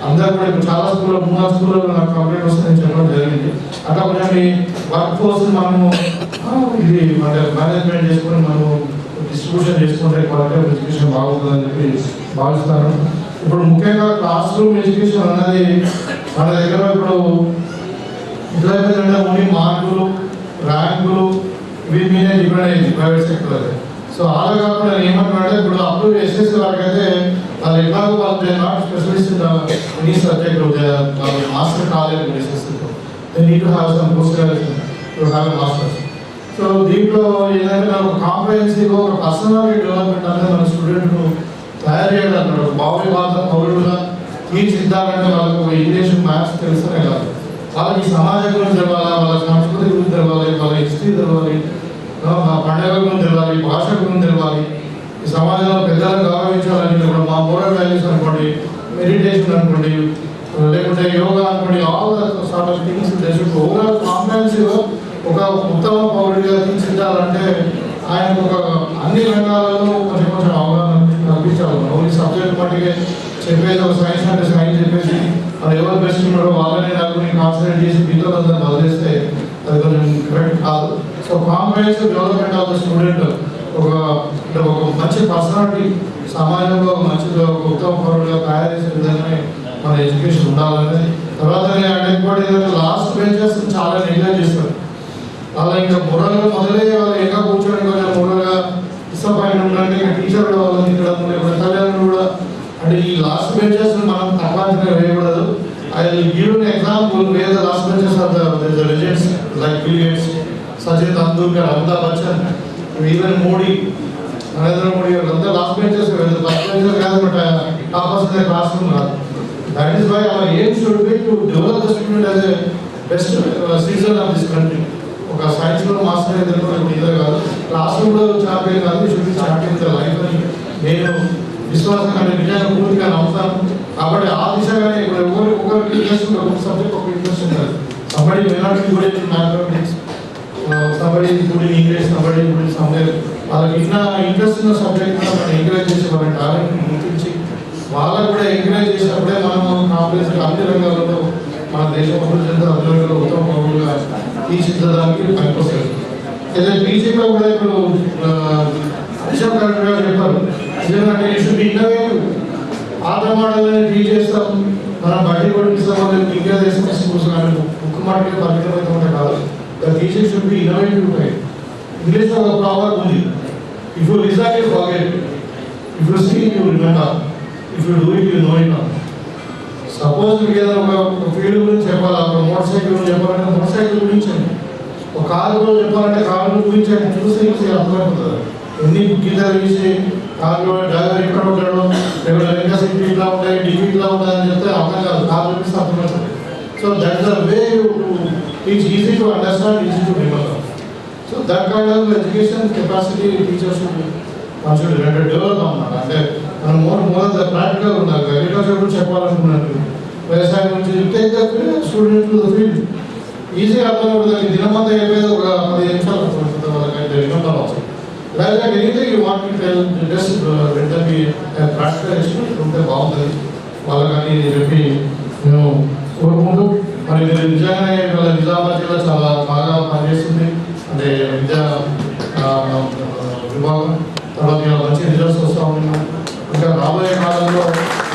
అందరూ కూడా ఇప్పుడు చాలా స్కూల్లో 3 స్కూల్లో నాకు కంప్లైంట్ వస్తుందని చెప్పడం జరిగింది. అట్లా కొంచెం ఈ వర్క్ ఫోర్స్ మనము ఇది అంటే మేనేజ్మెంట్ చేసుకొని మనము డిస్ట్రిబ్యూషన్ చేసుకుంటే క్వాలిటీ ఆఫ్ ఎడ్యుకేషన్ బాగుంటుందని చెప్పి భావిస్తాను. ఇప్పుడు ముఖ్యంగా క్లాస్ రూమ్ ఎడ్యుకేషన్ అన్నది మన దగ్గర ఇప్పుడు ఇట్లయిపోయిందంటే ఓన్లీ మార్కులు, ర్యాంకులు వీటి మీదే డిపెండ్ అయింది ప్రైవేట్ సెక్టర్ అయితే. సో అలా కాకుండా నేను ఏమంటున్నానంటే ఇప్పుడు అప్ టు ఎస్ఎస్సీ వరకు అయితే వాళ్ళు ఎట్లాగో వాళ్ళు నాట్ స్పెషలిస్ట్ ఎనీ సబ్జెక్ట్ వాళ్ళు మాస్టర్ కాలేదు ఎస్ఎస్సీలో. They need to have some post graduation to have masters. So దీంట్లో ఏదైనా ఒక కాంప్రహెన్సివ్ ఒక పర్సనాలిటీ డెవలప్మెంట్ అనేది మన స్టూడెంట్ను తయారు చేయడం అన్నాడు. భావి భారత పౌరుడు తీర్చిదిద్దాలంటే వాళ్ళకు ఇంగ్లీష్ మ్యాథ్స్ తెలుస్తూనే కాదు, వాళ్ళకి సమాజం గురించి తెలవాలి, వాళ్ళ సంస్కృతి గురించి తెలవాలి, వాళ్ళ హిస్టరీ తెలవాలి, పండుగల గురించి తెలవాలి, భాష గురించి తెలవాలి, ఈ సమాజంలో పెద్దలను గౌరవించాలని కూడా మా మోరల్ వాల్యూస్ అనుకోండి, మెడిటేషన్ అనుకోండి, లేకుంటే యోగా అనుకోండి, all sort of things overall comprehensive ఒక ఉత్తమ పౌరుడిగా తీర్చిదిద్దాలంటే ఆయన ఒక అన్ని రంగాలలో కొంచెం కొంచెం అవగాహన కల్పించాలి. ఓన్లీ సబ్జెక్ట్ మట్టిగా చెప్పేది ఒక సైన్స్ అంటే సైన్స్ చెప్పేసి అది ఎవరు బెస్ట్ ఉన్నారో వాళ్ళని నలుగురిని కాన్సన్ట్రేట్ చేసి మీతో అందరూ వదిలేస్తే అది కొంచెం కరెక్ట్ కాదు. So comprehensive development of the student ఒక మంచి పర్సనాలిటీ సమాజంలో ఒక మంచి ఒక ఉత్తమ పౌరుడుగా తయారు చేసే విధంగానే మన ఎడ్యుకేషన్ ఉండాలనేది. తర్వాత ఇంకోటి ఏంటంటే లాస్ట్ బెంచెస్ చాలా నెగ్లెక్ట్ చేస్తారు. వాళ్ళ ఇంకా మొరల్గా మొదలై వాళ్ళు ఇంకా కూర్చొని కొంచెం మొరల్గా డిసప్పాయింట్ ఉండాలంటే ఇంకా టీచర్ కూడా వాళ్ళని తిట్టడం, లేకపోతే తల్లిదండ్రులు కూడా అంటే ఈ లాస్ట్ బెంచెస్ మనం తక్కువ వేయకూడదు. I will give an example where the last benches are the legends like Bill Gates, Sachin Tendulkar, Amitabh Bachchan, even Modi, Narendra Modi, all the last benches were the first benches guys, but toppers in the classroom. That is why our aim should be to develop the student as a best citizen of this country. ఒక సైన్స్లో master అయితే ఇదే కాదు, క్లాస్రూమ్లో champion కాదు, should be champion the life అని నేను విశ్వాసం కంటే నిజంగా పూర్తిగా నమ్ముతాను. కాబట్టి ఆ దిశగానే ఇప్పుడు ఒకరికి ఇంట్రెస్ట్ ఉంటుంది, ఒక సబ్జెక్ట్ ఒక ఇంట్రెస్ట్ ఉంటుంది. Somebody may not be good in mathematics, somebody good in English, somebody good in somewhere. వాళ్ళకి ఇంట్రెస్ట్ ఉన్న సబ్జెక్ట్ కూడా మనం ఎంకరేజ్ చేసి వాళ్ళ టాలెంట్ గుర్తించి వాళ్ళకు కూడా ఎంకరేజ్ చేసినప్పుడే మనం కాంపిటీషన్ అన్ని రంగాల్లో మన దేశం అభివృద్ధి చెందిన అభివృద్ధిలో ఉత్తమ పౌరులుగా తీర్చిదిద్దడానికి పనికొస్తుంది. అయితే టీచింగ్లో కూడా ఇప్పుడు అడిషనల్ కలెక్టర్ గారు చెప్పారు, ఎందుకంటే ఇష్యూ ఇన్నోవేటివ్ ఆట మోడల్ని టీచ్ చేస్తాం, మనం బట్టి కొట్టిస్తాం, వాళ్ళు ఇండియా దేశం స్కూల్స్ కానీ బుక్ మాటకి పరిమితమైతే కాదు. The teaching should be innovative way. ఇంగ్లీష్లో ఒక ప్రాబ్లం ఉంది, if you listen you forget, if you see you remember, if you do it you know it. Suppose మీకు ఏదైనా ఒక ఫీల్డ్ గురించి చెప్పాలి, ఒక మోటార్ సైకిల్ గురించి చెప్పాలంటే మోటార్ సైకిల్ గురించి, ఒక కారు గురించి చెప్పాలంటే కారు గురించి చూసి అర్థమైపోతుంది. ఎన్ని గీతలు వేసి కారులో డ్రైవర్ ఎక్కడ ఉంటాడో, లేకపోతే వెనక సీట్ ఇట్లా ఉంటాయి, డిగ్రీ ఇట్లా ఉంటాయని చెప్తే అర్థం కాదు, కారు చూపిస్తే అర్థమవుతుంది. So that the way it's easy to understand, easy to remember. So that kind of education capacity teachers should develop అన్నమాట. అంటే మనం మోర్ ప్రాక్టికల్ ఉండాలి. అగ్రికల్చర్ గురించి చెప్పాలనుకున్నట్టు, వ్యవసాయం గురించి take the student to the field, ఈజీగా అర్థమవుతుంది. దినమంతా అయిపోయేది ఒక 10 నిమిషాలు అర్థమవుతుంది వాళ్ళకి రిమెంబర్ అవుతుంది. Like anything you want to tell just వెంటనే ప్రాక్టికల్ ఎక్స్పీరియన్స్ ఉంటే బాగుంటుంది వాళ్ళకని చెప్పి నేను కోరుకుంటూ, మరి మీరు నిజంగానే ఇవాళ నిజామాబాద్ జిల్లా చాలా బాగా పనిచేస్తుంది. అంటే విద్యా విభాగం తర్వాత మంచి రిజల్ట్స్ వస్తూ ఉన్నాయి. ఇంకా రాబోయే కాలంలో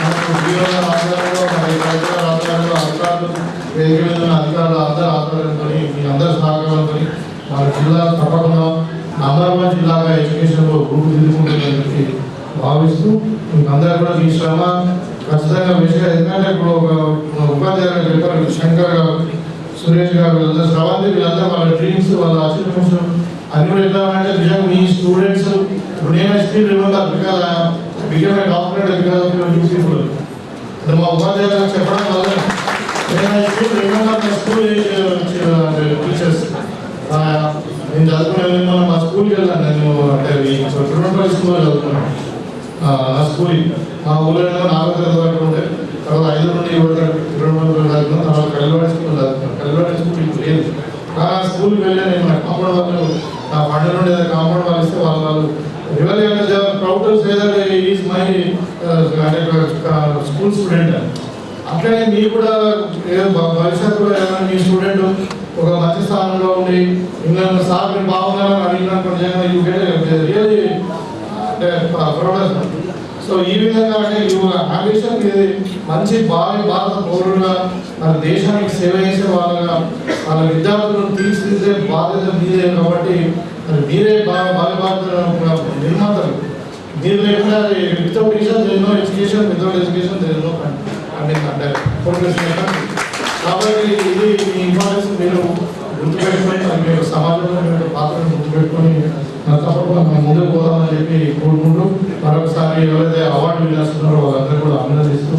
మనకు జీవన ఆధారంలో మరి కలెక్టర్ ఆధారంలో అధికారులు వేదిక మీద ఉన్న అధికారుల అందరూ ఆధారంతో మీ అందరి సహకారంతో మన జిల్లా తప్పకుండా నంబర్ 1 జిల్లాగా ఎడ్యుకేషన్లో రూపుదిద్దుకుంటుందని చెప్పి భావిస్తూ మీకు అందరూ కూడా మీ శ్రమ ఖచ్చితంగా విషయం. ఎందుకంటే ఇప్పుడు ఒక ఉపాధ్యాయులు చెప్పారు, శంకర్ గారు, సురేష్ గారు, వీళ్ళందరూ శ్రవంతి, వీళ్ళందరూ వాళ్ళ డ్రీమ్స్, వాళ్ళ అచీవ్మెంట్స్ అన్ని కూడా ఎట్లా అంటే నిజంగా మీ స్టూడెంట్స్ ఇప్పుడు నేను still remember because become a doctorate because of your people. అంటే మా ఉపాధ్యాయులకు చెప్పడం వల్ల నేను still remember my school teachers. నేను చదువుకునే మా స్కూల్కి వెళ్ళాను, నేను అంటే తిరుమల స్కూల్లో చదువుకున్నాను. నా స్కూల్ మా ఊళ్ళో నాలుగో వరకు ఉంటే, తర్వాత 5 నుండి 7 తిరుమల చదువుకున్నాను, తర్వాత కల్లివాడి స్కూల్ చదువుకున్నాను. కల్లివాడి స్కూల్ ఇప్పుడు లేదు, కానీ ఆ స్కూల్కి వెళ్ళి నేను నా కాంపౌండ్ వాళ్ళు నా పండుగ నుండి కాంపౌండ్ వాళ్ళు ఇస్తే వాళ్ళు రియల్లీ అంటే proud to say that is my school student. అట్లనే మీరు కూడా భవిష్యత్తులో ఏదైనా మీ స్టూడెంట్ ఒక మంచి స్థానంలో ఉండి ఇంకా సార్ మీరు బాగున్నారని అడిగినప్పుడు యూ గెట్ రియల్లీ అంటే ప్రౌడ్. సో ఈ విధంగా అంటే అంబిషన్ ఇది మంచి భారత పౌరులుగా మన దేశానికి సేవ చేసే వాళ్ళగా వాళ్ళ విద్యార్థులను తీర్చిదిద్దే బాధ్యత మీదే. కాబట్టి మరి మీరే భారత నిర్మాతలు. మీరు లేకుండా వితౌట్ ఎడ్యుకేషన్ వితౌట్ ఎడ్యుకేషన్ అంటే కాబట్టి ఇది మీ ఇంపార్టెన్స్ మీరు గుర్తుపెట్టుకొని మీరు సమాజంలో మీరు పాత్రను గుర్తుపెట్టుకొని తప్పకుండా మనం ముందుకు పోదామని చెప్పి కోరుకుంటూ మరొకసారి ఎవరైతే అవార్డు విన్నర్స్ ఉన్నారో వాళ్ళందరూ కూడా అభినందిస్తూ